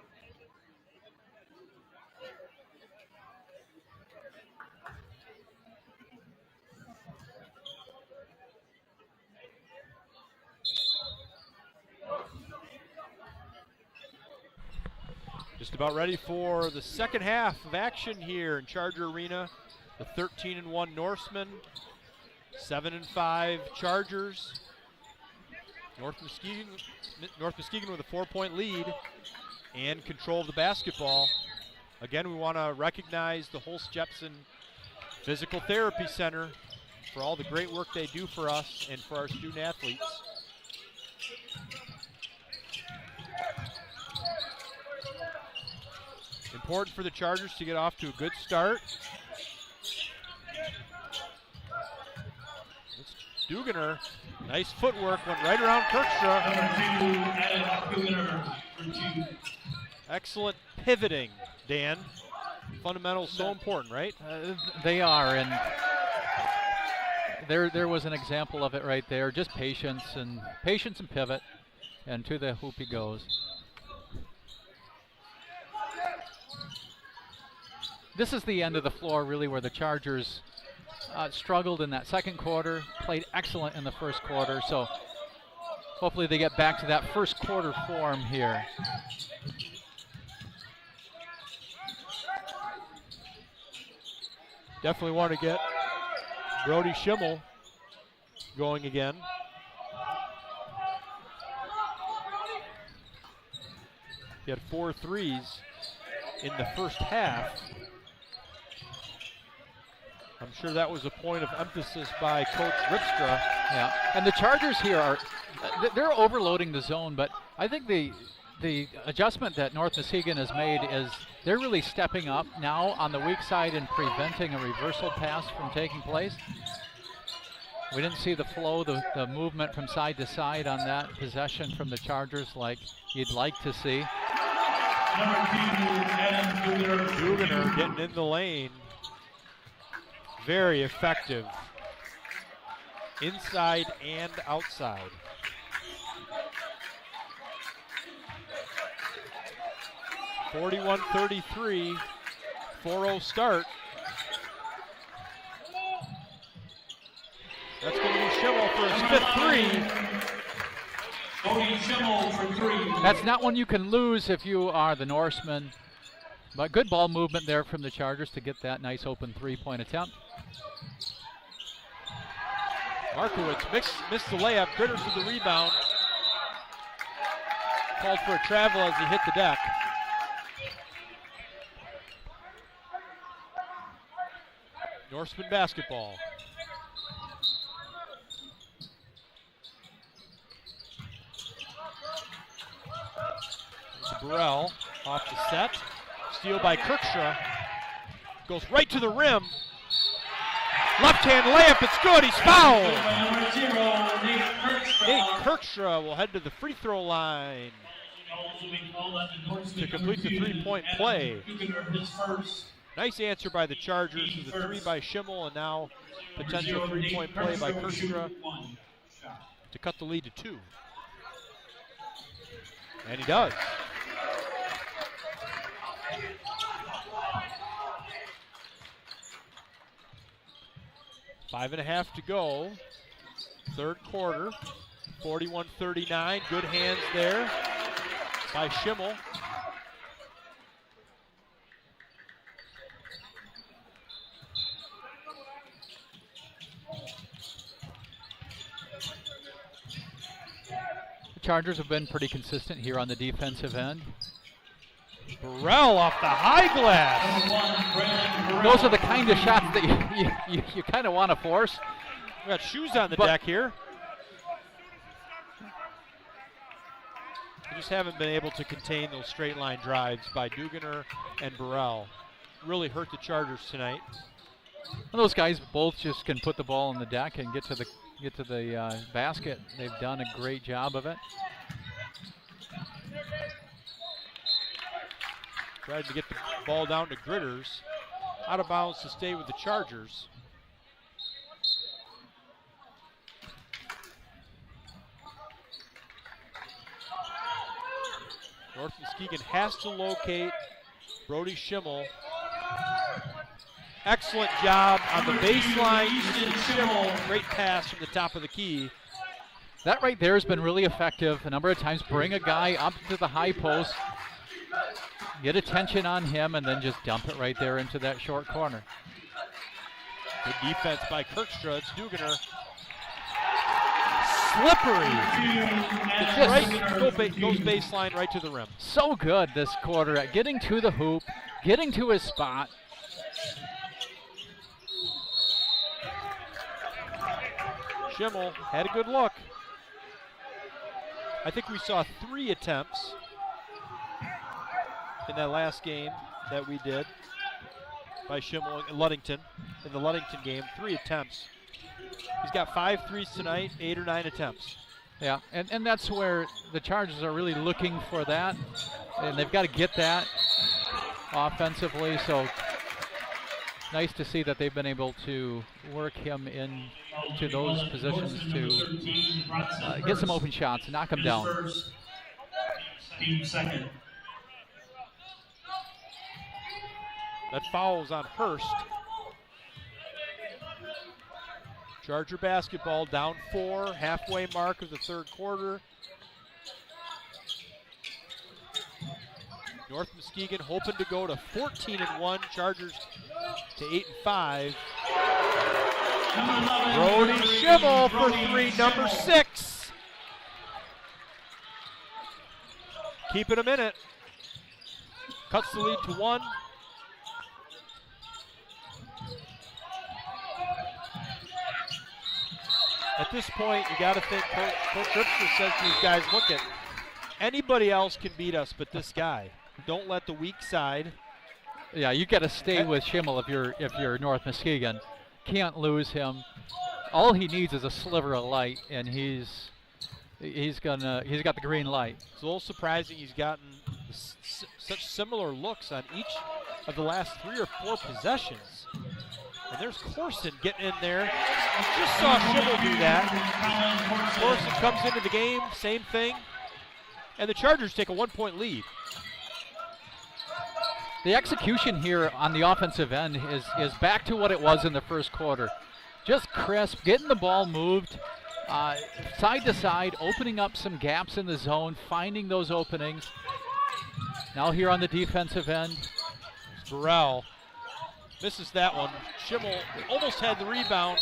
Just about ready for the second half of action here in Charger Arena. The 13-1 Norsemen, 7-5 Chargers. North Muskegon with a 4-point lead and control of the basketball. Again, we want to recognize the Holst Jepson Physical Therapy Center for all the great work they do for us and for our student athletes. Important for the Chargers to get off to a good start. It's Dugener. Nice footwork, went right around Kirkstra. Excellent pivoting, Dan. Fundamentals so important, right? They are, and there was an example of it right there. Just patience and pivot, and to the hoop he goes. This is the end of the floor, really, where the Chargers struggled in that second quarter, played excellent in the first quarter, so hopefully they get back to that first quarter form here. Definitely want to get Brody Schimmel going again. He had 4 threes in the first half. I'm sure that was a point of emphasis by Coach Ripstra. Yeah, and the Chargers here are, they're overloading the zone, but I think the adjustment that North Muskegon has made is they're really stepping up now on the weak side and preventing a reversal pass from taking place. We didn't see the flow, the movement from side to side on that possession from the Chargers like you'd like to see. Dugener getting in the lane. Very effective. Inside and outside. (41-33), 4-0 start. That's going to be Schimmel for his 5th 3. Schimmel for 3. That's not one you can lose if you are the Norsemen. But good ball movement there from the Chargers to get that nice open 3-point attempt. Markowitz missed the layup. Gritters with the rebound. Called for a travel as he hit the deck. Norseman basketball. Burrell off the set. Steal by Kirkstra. Goes right to the rim. Left hand layup, it's good, he's fouled. Nate Kirkstra will head to the free throw line to complete the 3-point play. Nice answer by the Chargers with a 3 by Schimmel, and now potential 3-point play by Kirkstra to cut the lead to 2. And he does. Five and a half to go. Third quarter. 41-39. Good hands there by Schimmel. The Chargers have been pretty consistent here on the defensive end. Burrell off the high glass. Those are the kind of shots that you kind of want to force. We got shoes on the deck here. We just haven't been able to contain those straight line drives by Dugener and Burrell. Really hurt the Chargers tonight. Well, those guys both just can put the ball on the deck and get to the basket. They've done a great job of it. Tried to get the ball down to Gritters. Out of bounds to stay with the Chargers. North Muskegon has to locate Brody Schimmel. Excellent job on the baseline. Schimmel, great pass from the top of the key. That right there has been really effective a number of times. Bring a guy up to the high post, get attention on him, and then just dump it right there into that short corner. Good defense by Kirkstra. It's Dugener. Slippery. It's right, goes baseline right to the rim. So good this quarter at getting to the hoop, getting to his spot. Schimmel had a good look. I think we saw 3 attempts in that last game that we did by Schimmel in Ludington. In the Ludington game, 3 attempts. He's got 5 threes tonight, 8 or 9 attempts. Yeah, and that's where the Chargers are really looking for that, and they've got to get that offensively. So nice to see that they've been able to work him into those positions to get some open shots and knock him down. Second. That foul's on Hurst. Charger basketball down 4, halfway mark of the third quarter. North Muskegon hoping to go to 14-1. Chargers to 8-5. Brody Schimmel for 3, number 6. Keeping him in it. Cuts the lead to 1. At this point, you got to think Coach Ripster says to these guys, look at anybody else can beat us but this guy. Don't let the weak side. Yeah, you got to stay with Schimmel if you're North Muskegon. Can't lose him. All he needs is a sliver of light, and he's got the green light. It's a little surprising he's gotten such similar looks on each of the last 3 or 4 possessions. And there's Corson getting in there. You just saw Schimmel do that. Corson comes into the game, same thing. And the Chargers take a 1-point lead. The execution here on the offensive end is back to what it was in the first quarter. Just crisp, getting the ball moved side to side, opening up some gaps in the zone, finding those openings. Now here on the defensive end. Burrell misses that one. Schimmel almost had the rebound.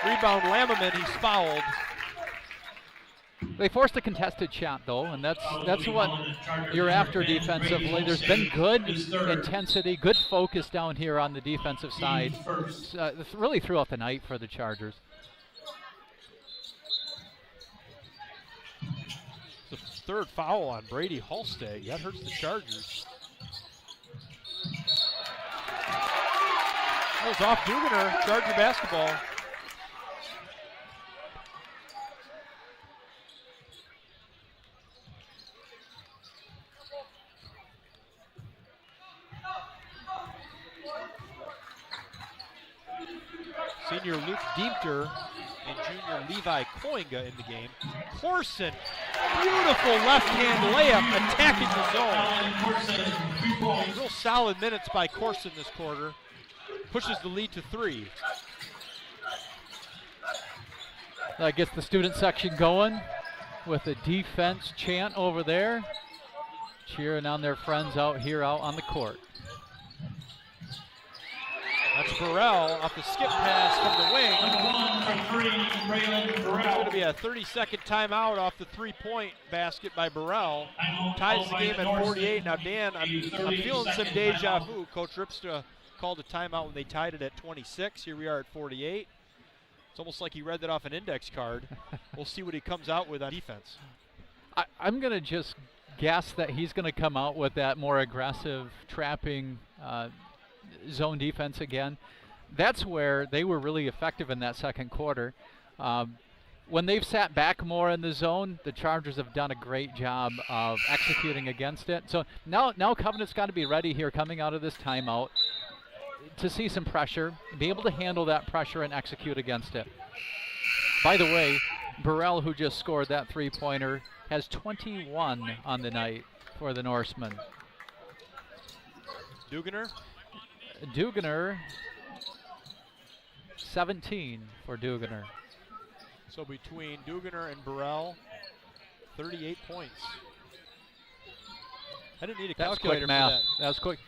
Lammerman, he's fouled. They forced a contested shot, though, and that's what you're after defensively. There's been good intensity, good focus down here on the defensive side, really throughout the night for the Chargers. The 3rd foul on Brady Halsteg. That hurts the Chargers. That was off Dugener, Charger basketball. Senior Luke Diemter and junior Levi Koinga in the game. Corson, beautiful left-hand layup attacking the zone. Real solid minutes by Corson this quarter. Pushes the lead to 3. That gets the student section going with a defense chant over there, cheering on their friends out on the court. That's Burrell off the skip pass from the wing. It's going to be a 30-second timeout off the 3-point basket by Burrell. Ties the game at 48. Now, Dan, I'm feeling some deja vu. Coach Ripstra called a timeout when they tied it at 26. Here we are at 48. It's almost like he read that off an index card. We'll see what he comes out with on defense. I'm going to just guess that he's going to come out with that more aggressive, trapping zone defense again. That's where they were really effective in that second quarter. When they've sat back more in the zone, the Chargers have done a great job of executing against it. So now Covenant's got to be ready here coming out of this timeout to see some pressure, be able to handle that pressure and execute against it. By the way, Burrell, who just scored that 3-pointer, has 21 on the night for the Norsemen. Dugener, 17 for Dugener. So between Dugener and Burrell, 38 points. I didn't need a calculator for that. That was quick.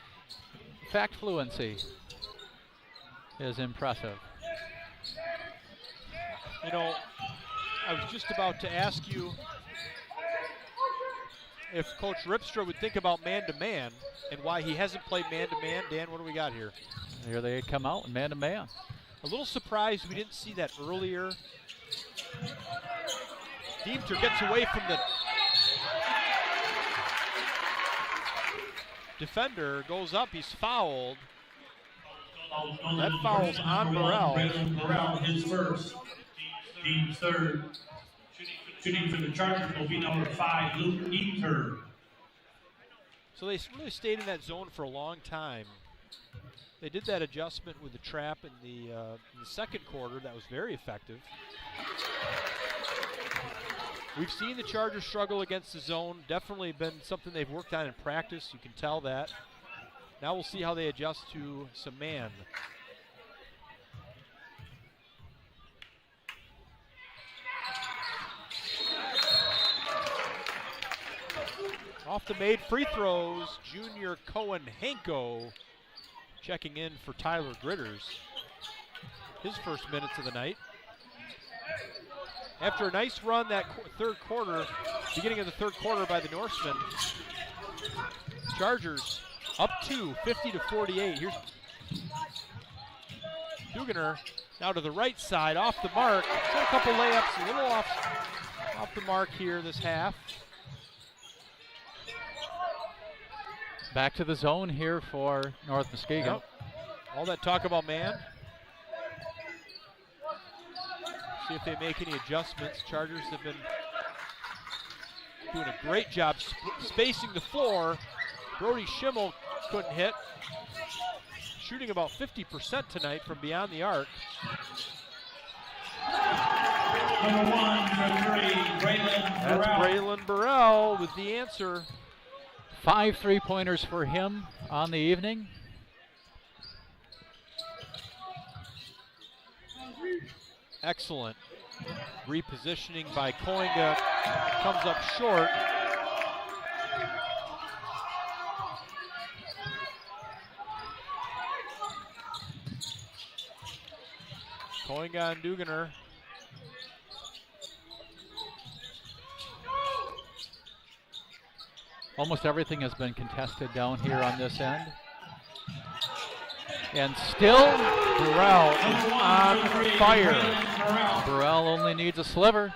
Fact fluency is impressive. You know, I was just about to ask you if Coach Ripstra would think about man-to-man and why he hasn't played man-to-man. Dan, what do we got here? Here they come out in man-to-man. A little surprised we didn't see that earlier. Diemter gets away from the defender, goes up, he's fouled. That foul's on Burrell. Burrell, his first. Team's third. Shooting for the Chargers will be number 5, Luke Diemter. So they really stayed in that zone for a long time. They did that adjustment with the trap in the second quarter. That was very effective. We've seen the Chargers struggle against the zone. Definitely been something they've worked on in practice. You can tell that. Now we'll see how they adjust to some man. Off the made free throws, junior Cohen Henko checking in for Tyler Gritters. His first minutes of the night. After a nice run that third quarter, beginning of the third quarter by the Norsemen, Chargers up 50-48. Here's Duganer now to the right side, off the mark. Got a couple layups, a little off the mark here this half. Back to the zone here for North Muskegon. Yep. All that talk about man. See if they make any adjustments. Chargers have been doing a great job spacing the floor. Brody Schimmel couldn't hit. Shooting about 50% tonight from beyond the arc. Number 1 for 3, Braylon That's Burrell. Braylon Burrell with the answer. 5 3-pointers for him on the evening. Excellent repositioning by Koinga. Comes up short. Koinga and Duganer. Almost everything has been contested down here on this end. And still, Burrell is on fire. Burrell only needs a sliver.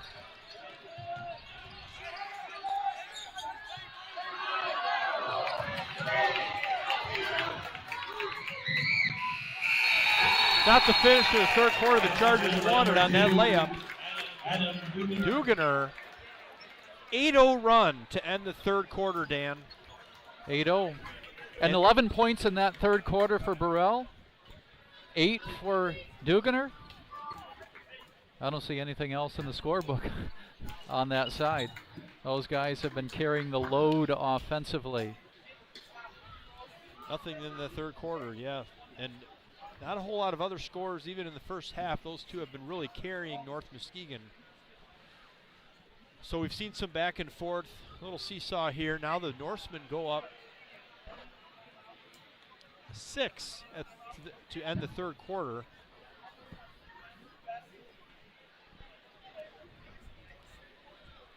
Not the finish to the third quarter the Chargers wanted on that layup. Duganer, 8-0 run to end the third quarter, Dan. 8-0. And 11 points in that third quarter for Burrell. 8 for Duganer. I don't see anything else in the scorebook on that side. Those guys have been carrying the load offensively. Nothing in the third quarter, yeah. And not a whole lot of other scores even in the first half. Those two have been really carrying North Muskegon. So we've seen some back and forth, a little seesaw here. Now the Norsemen go up 6 to end the third quarter.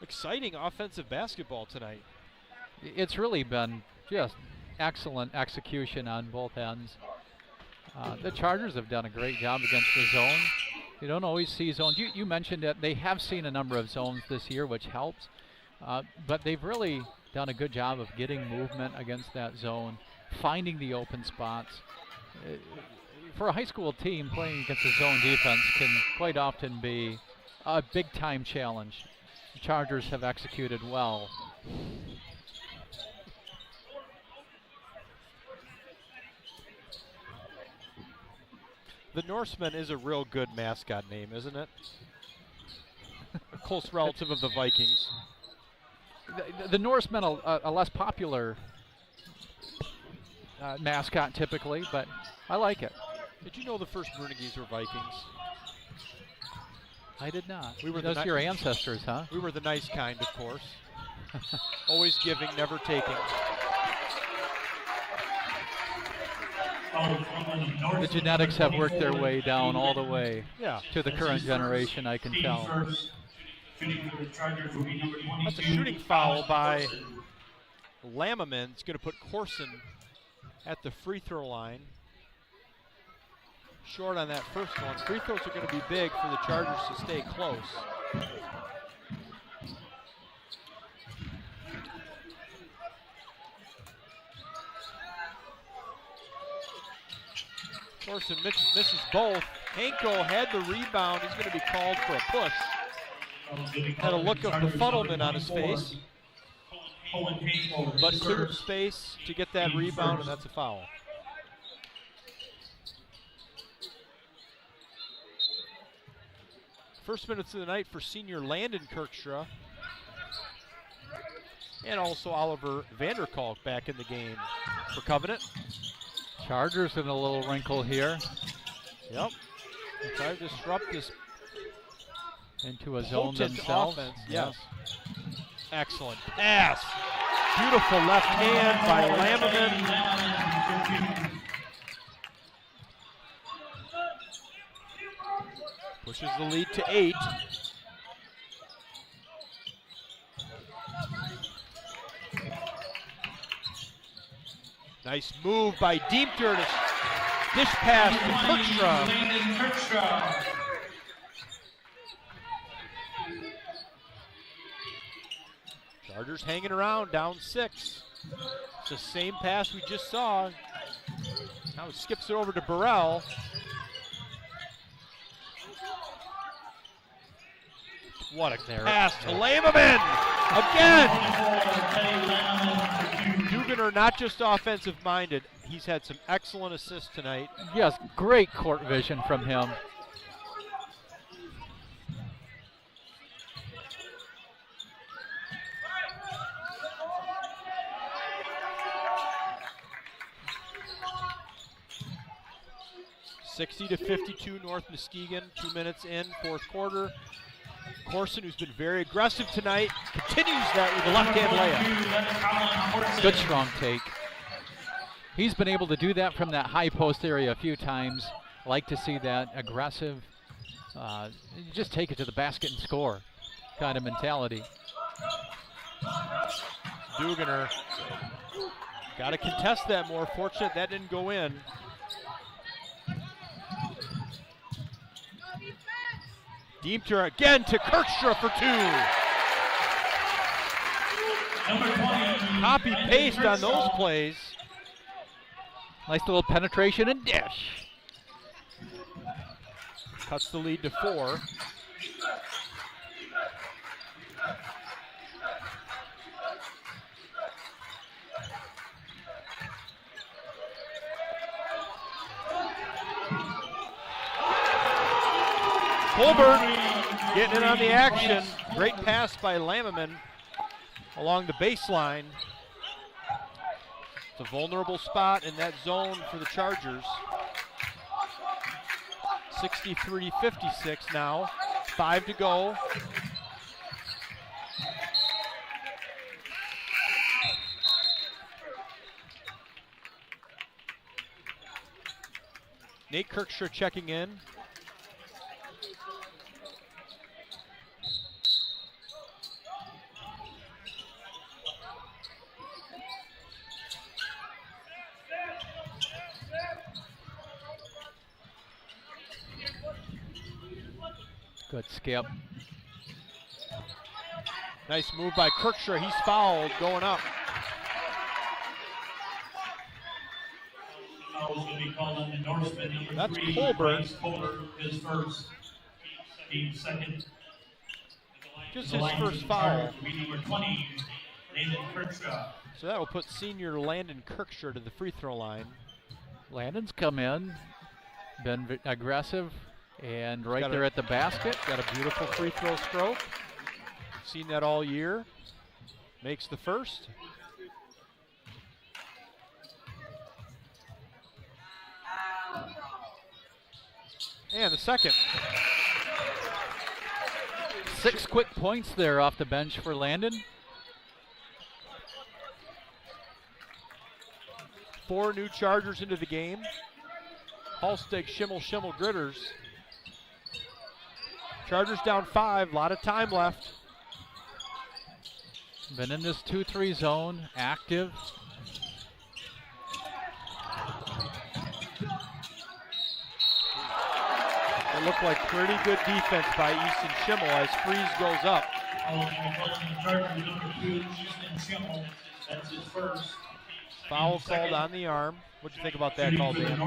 Exciting offensive basketball tonight. It's really been just excellent execution on both ends. The Chargers have done a great job against the zone. You don't always see zones. You mentioned that they have seen a number of zones this year, which helps. But they've really done a good job of getting movement against that zone, finding the open spots. For a high school team, playing against a zone defense can quite often be a big-time challenge. The Chargers have executed well. The Norseman is a real good mascot name, isn't it? A close relative of the Vikings. The Norsemen are a less popular mascot typically, but I like it. Did you know the first Bruniges were Vikings? I did not. We were Those your ancestors, huh? We were the nice kind, of course. Always giving, never taking. The genetics have worked their way down all the way to the current generation, I can tell. That's a shooting foul by Lammerman. It's going to put Corson at the free throw line. Short on that first one. Free throws are going to be big for the Chargers to stay close. Corson misses both. Hanko had the rebound. He's going to be called for a push. Had a look of befuddlement on his face, but cleared space to get that rebound, and that's a foul. First minutes of the night for senior Landon Kirkstra. And also Oliver Vanderkalk back in the game for Covenant. Chargers in a little wrinkle here. Yep. Try to disrupt this into a zone potent themselves. Offense. Yes. Excellent pass. Beautiful left hand by Lammerman. Pushes the lead to 8. Nice move by Diemter to dish pass to Kirkstra. Landon Kirkstra. Chargers hanging around, down 6. It's the same pass we just saw. Now it skips it over to Burrell. What a pass to Lammerman again. Duganer not just offensive minded, he's had some excellent assists tonight. Yes, great court vision from him. (60-52) North Muskegon, 2 minutes in, 4th quarter. Corson, who's been very aggressive tonight, continues that with a left-hand layup. Good strong take. He's been able to do that from that high post area a few times. Like to see that aggressive, just take it to the basket and score kind of mentality. Duganer got to contest that more. Fortunate that didn't go in. Diemter again to Kirkstra for 2. Copy paste on those plays. Nice little penetration and dish. Cuts the lead to 4. Colbert getting in on the action. Great pass by Lammerman along the baseline. It's a vulnerable spot in that zone for the Chargers. 63-56 now. 5 to go. Nate Kirkstra checking in. Good skip. Nice move by Kirkstra. He's fouled going up. That's Colbert. Colbert is first. Team second. Just his first foul. Number 20, Landon Kirkstra. So that will put senior Landon Kirkstra to the free throw line. Landon's come in, been aggressive, and right Got there a- at the basket, got a beautiful free throw stroke. Seen that all year. Makes the first. And the second. 6 quick points there off the bench for Landon. 4 new Chargers into the game. Halstead, Schimmel, Gritters. Chargers down 5, a lot of time left. Been in this 2-3 zone, active. It looked like pretty good defense by Easton Schimmel as Freeze goes up. Chargers number 2, Easton Schimmel. That's his first. Foul called on the arm. What'd you think about that call, Dan?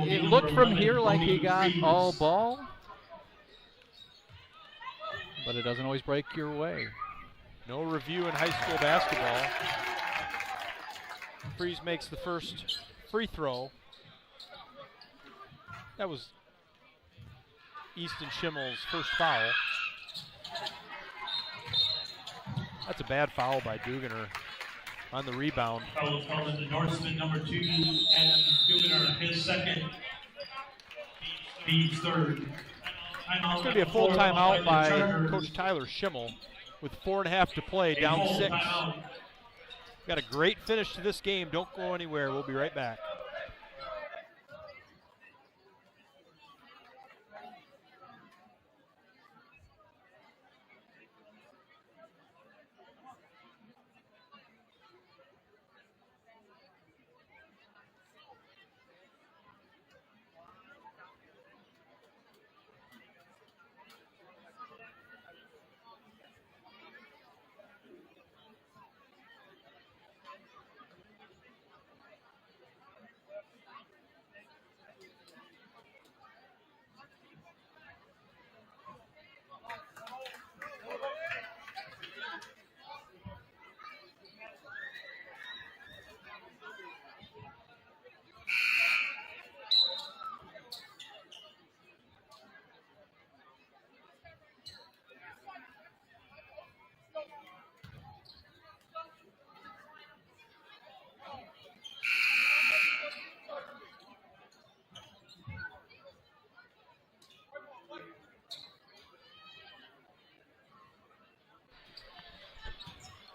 It looked from here like he got all ball, but it doesn't always break your way. No review in high school basketball. Freeze makes the first free throw. That was Easton Schimmel's first foul. That's a bad foul by Duganer on the rebound. Foul called on the Norseman number 2, Adam Duganer, his second. Team's third. It's going to be a full timeout by Coach Tyler Schimmel with 4.5 to play, down 6. Got a great finish to this game. Don't go anywhere. We'll be right back.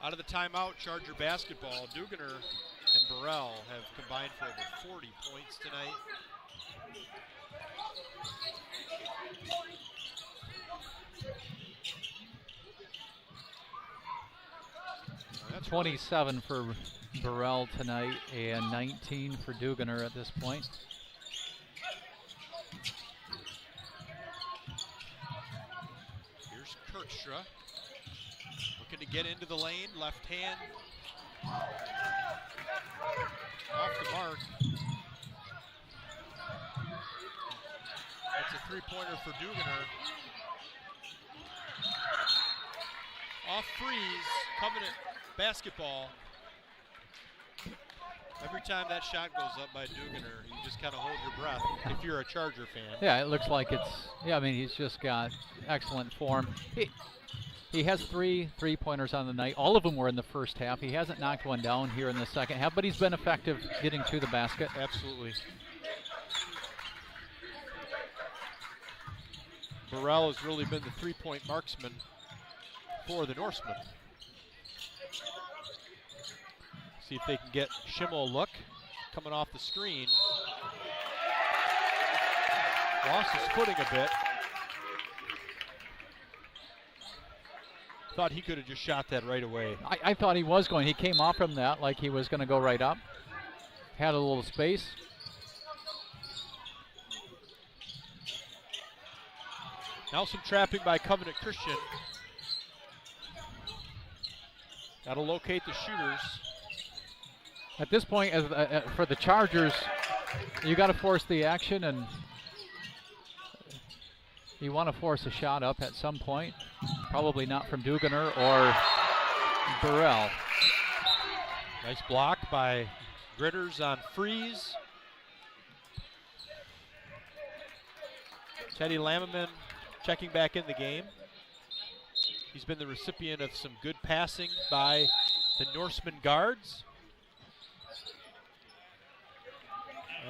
Out of the timeout, Charger basketball, Duganer and Burrell have combined for over 40 points tonight. – 27 for Burrell tonight and 19 for Duganer at this point. Here's Kirkstra looking to get into the lane, left hand off the mark. That's a three-pointer for Duganer. Off freeze, Covenant basketball. Every time that shot goes up by Duganer, you just kind of hold your breath if you're a Charger fan. Yeah, it looks like it's, I mean, he's just got excellent form. He has 3 3-pointers on the night. All of them were in the first half. He hasn't knocked one down here in the second half, but he's been effective getting to the basket. Absolutely. Burrell has really been the three-point marksman for the Norsemen. See if they can get Schimmel a look coming off the screen. Lost his footing a bit. Thought he could have just shot that right away. I thought he was going. He came off from that like he was going to go right up. Had a little space. Now some trapping by Covenant Christian. Got to locate the shooters. At this point, for the Chargers, you got to force the action, and you want to force a shot up at some point. Probably not from Duganer or Burrell. Nice block by Gritters on freeze. Teddy Lammerman checking back in the game. He's been the recipient of some good passing by the Norseman guards.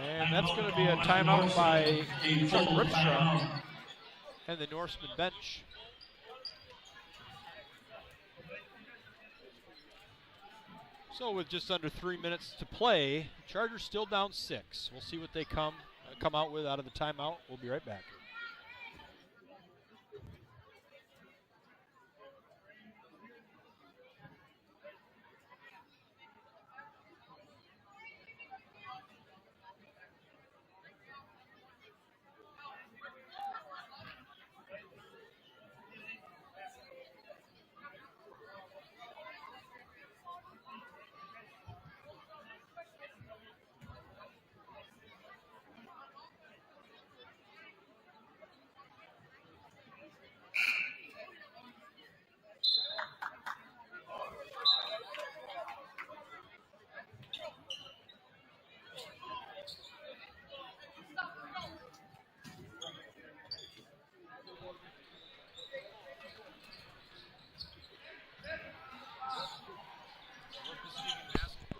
And that's going to be a timeout by Chuck Ripstra and the Norseman bench. So with just under 3 minutes to play, Chargers still down 6. We'll see what they come out with out of the timeout. We'll be right back.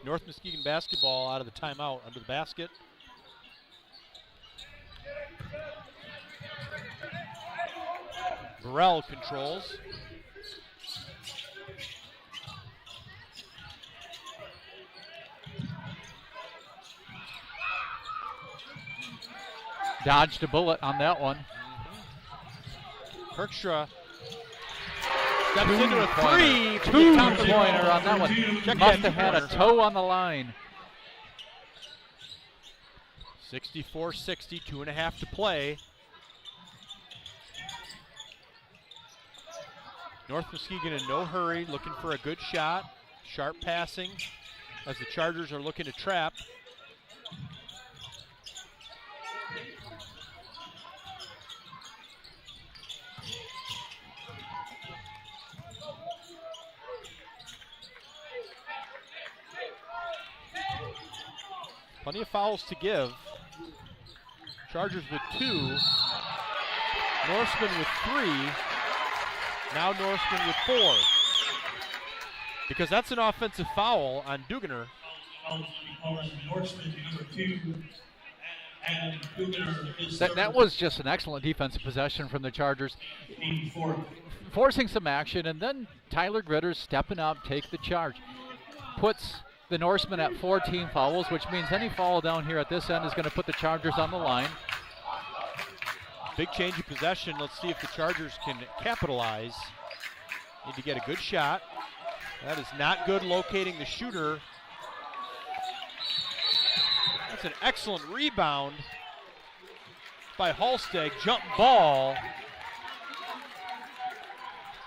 North Muskegon basketball out of the timeout under the basket. Burrell controls. Dodged a bullet on that one. Kirkstra steps into a three. Two-pointer on that one. Must have had a toe on the line. 64-60, 2.5 to play. North Muskegon in no hurry, looking for a good shot. Sharp passing as the Chargers are looking to trap. Plenty of fouls to give. Chargers with 2. Norsemen with 3. Now Norsemen with 4. Because that's an offensive foul on Duganer. Norseman number 2. And Dugan is That was just an excellent defensive possession from the Chargers, team fourth. forcing some action, and then Tyler Gritters stepping up, take the charge. Puts the Norsemen at 14 fouls, which means any foul down here at this end is going to put the Chargers on the line. Big change of possession. Let's see if the Chargers can capitalize. Need to get a good shot. That is not good locating the shooter. That's an excellent rebound by Halstead. Jump ball.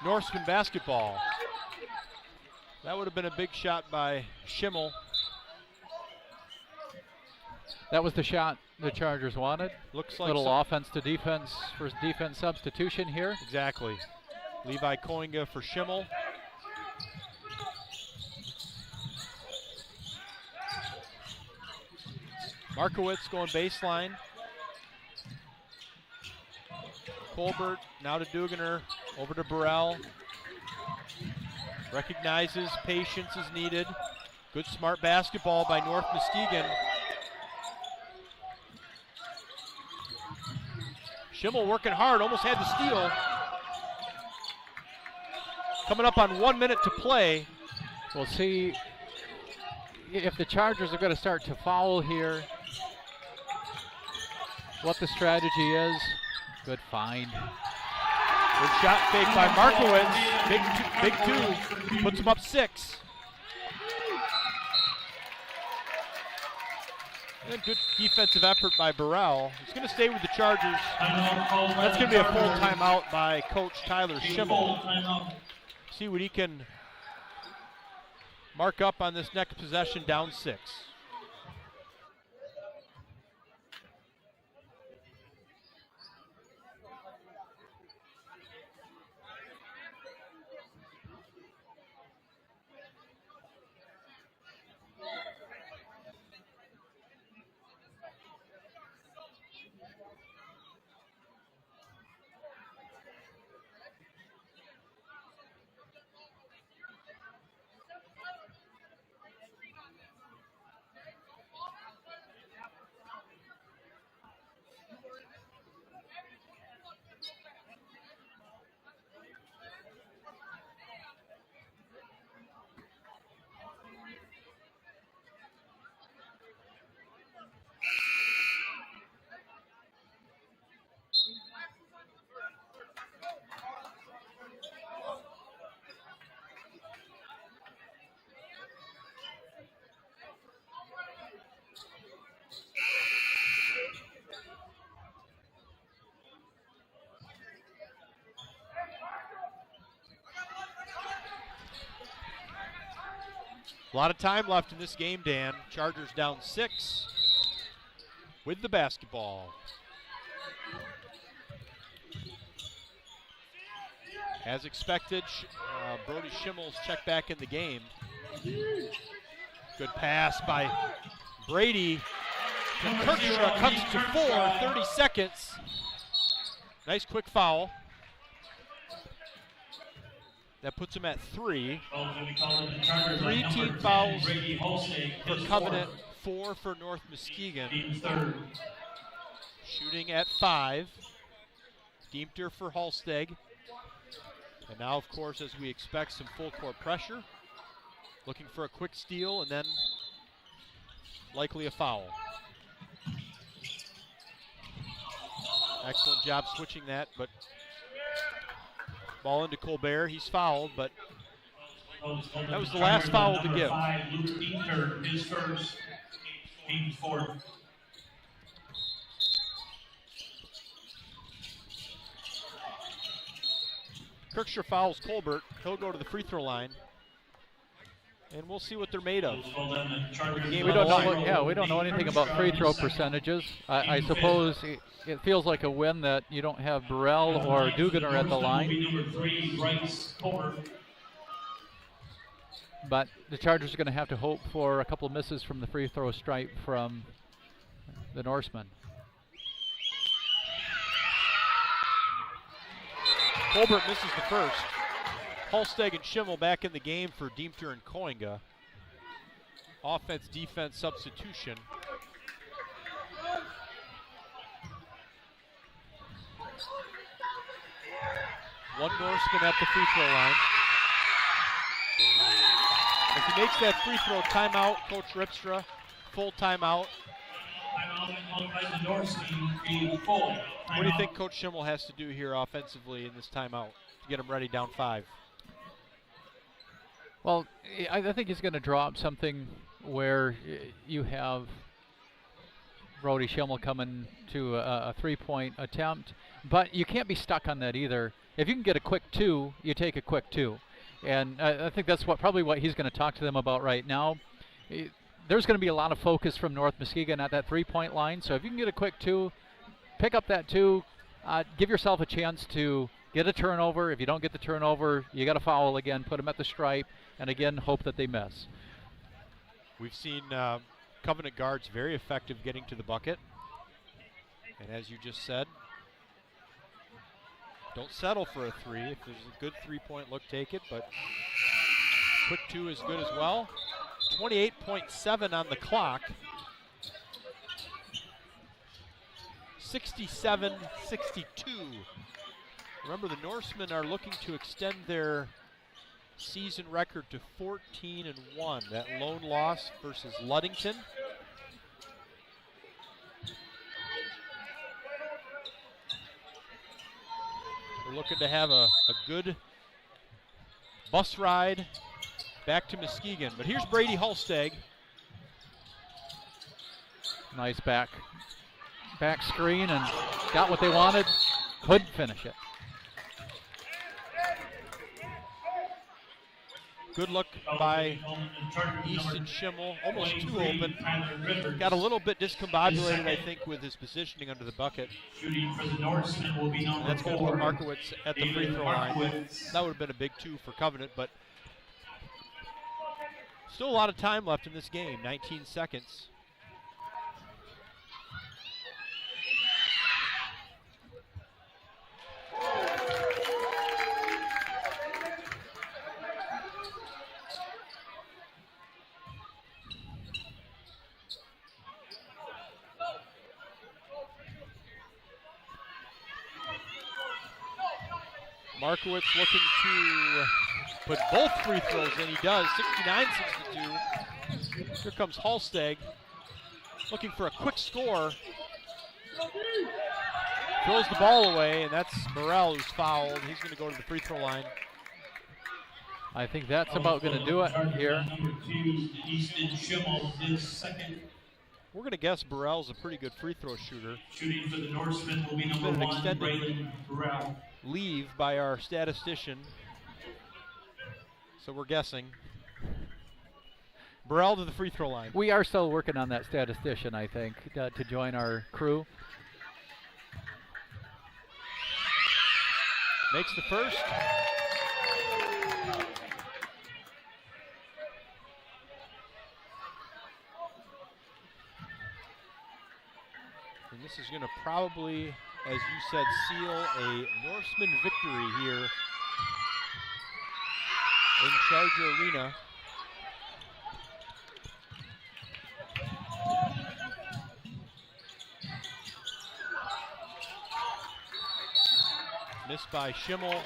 Norseman basketball. That would have been a big shot by Schimmel. That was the shot the Chargers wanted. Looks like little offense to defense for defense substitution here. Exactly. Levi Koinga for Schimmel. Markowitz going baseline. Colbert now to Duganer, over to Burrell. Recognizes patience is needed. Good smart basketball by North Muskegon. Schimmel working hard, almost had the steal. Coming up on 1 minute to play. We'll see if the Chargers are going to start to foul here, what the strategy is. Good find. Good shot fake by Markowitz. Big two. Puts him up 6. And good defensive effort by Burrell. He's going to stay with the Chargers. That's going to be a full timeout by Coach Tyler Schimmel. See what he can mark up on this next possession, down 6. A lot of time left in this game, Dan. Chargers down 6 with the basketball. As expected, Brody Schimmel's checked back in the game. Good pass by Brady. Kirkstra cuts to 4, 30 seconds. Nice quick foul. That puts him at 3. 3 team fouls for Covenant, 4 for North Muskegon. Shooting at 5. Diemter for Halstead. And now, of course, as we expect, some full court pressure. Looking for a quick steal and then likely a foul. Excellent job switching that, but ball into Colbert. He's fouled, but that was the last foul to give. 5, Luke Diemter, his first, team's fourth. Kirkstra fouls Colbert. He'll go to the free throw line. And we'll see what they're made of. We don't know anything about free throw percentages. I suppose it feels like a win that you don't have Burrell or Duganer at the line. But the Chargers are going to have to hope for a couple of misses from the free throw stripe from the Norsemen. Colbert misses the first. Halstead and Schimmel back in the game for Diemter and Koinga. Offense-defense substitution. One Norseman at the free throw line. If he makes that free throw, timeout, Coach Ripstra, full timeout. What do you think Coach Schimmel has to do here offensively in this timeout to get him ready down 5? Well, I think he's going to draw up something where you have Brody Schimmel coming to a three-point attempt, but you can't be stuck on that either. If you can get a quick 2, you take a quick 2. And I think that's probably what he's going to talk to them about right now. There's going to be a lot of focus from North Muskegon at that three-point line, so if you can get a quick 2, pick up that 2, give yourself a chance to get a turnover. If you don't get the turnover, you got to foul again, put them at the stripe, and again, hope that they miss. We've seen Covenant guards very effective getting to the bucket. And as you just said, don't settle for a 3. If there's a good three-point look, take it, but quick 2 is good as well. 28.7 on the clock. 67-62. Remember, the Norsemen are looking to extend their season record to 14-1. That lone loss versus Ludington. We're looking to have a good bus ride back to Muskegon. But here's Brady Hulsteg. Nice back screen, and got what they wanted. Couldn't finish it. Good look by Easton Schimmel, almost too open. Got a little bit discombobulated, I think, with his positioning under the bucket. That's going to put Markowitz at the free throw line. That would have been a big 2 for Covenant, but still a lot of time left in this game, 19 seconds. Markowitz looking to put both free throws in. He does, 69-62. Here comes Hulsteg, looking for a quick score. Throws the ball away, and that's Morrell who's fouled. He's going to go to the free throw line. I think that's about going to do it here. We're going to guess Burrell's a pretty good free throw shooter. Shooting for the Norsemen will be number 1, Braylon Burrell. Leave by our statistician. So we're guessing. Burrell to the free throw line. We are still working on that statistician, I think, to join our crew. Makes the first. And this is going to probably, as you said, seal a Norseman victory here in Charger Arena. Missed by Schimmel.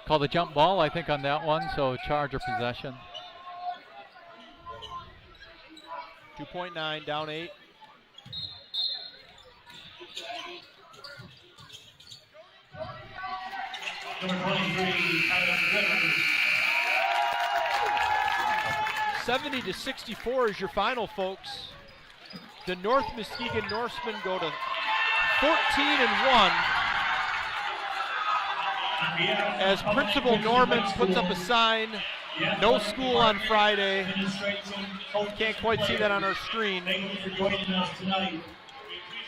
Called a jump ball, I think, on that one, so Charger possession. 2.9, down 8. Number 23, Tyler Rivers. 70-64 is your final, folks. The North Muskegon Norsemen go to 14-1 as Principal Norman puts up a sign, no school on Friday. Can't quite see that on our screen. Thank you for joining us tonight.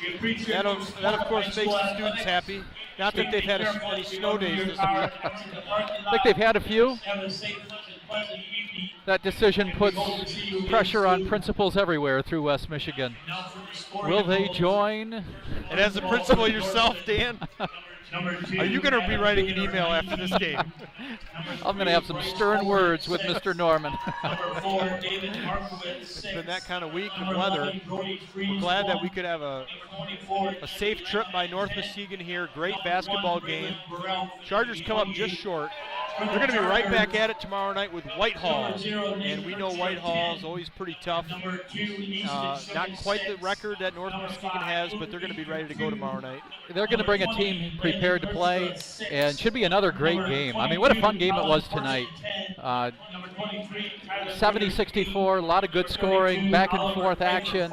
We appreciate That of course makes the students happy. Not that they've had many snow days this year. I think they've had a few. Have a safe and pleasant evening. That decision puts pressure on principals everywhere through West Michigan. Will they join? And as a principal yourself, Dan, Are you going to be writing an email after this game? I'm going to have some stern words with Mr. Norman. It's been that kind of week of weather. We're glad that we could have a safe trip by North Muskegon here. Great basketball game. Chargers come up just short. They're going to be right back at it tomorrow night with Whitehall, and we know Whitehall is always pretty tough. Not quite the record that North Muskegon has, but they're going to be ready to go tomorrow night. They're going to bring a team prepared to play, and should be another great game. I mean, what a fun game it was tonight. 70-64, a lot of good scoring, back and forth action.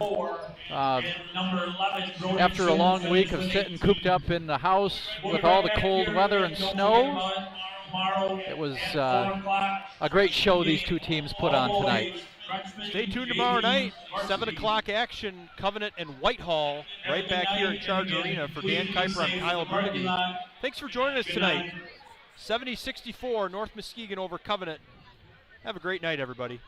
After a long week of sitting cooped up in the house with all the cold weather and snow, it was a great show these two teams put on tonight. Stay tuned tomorrow night, 7 o'clock action, Covenant and Whitehall, right back here in Charger Arena. For Dan Kuiper, I'm Kyle Brunigy. Thanks for joining us tonight. 70-64, North Muskegon over Covenant. Have a great night, everybody.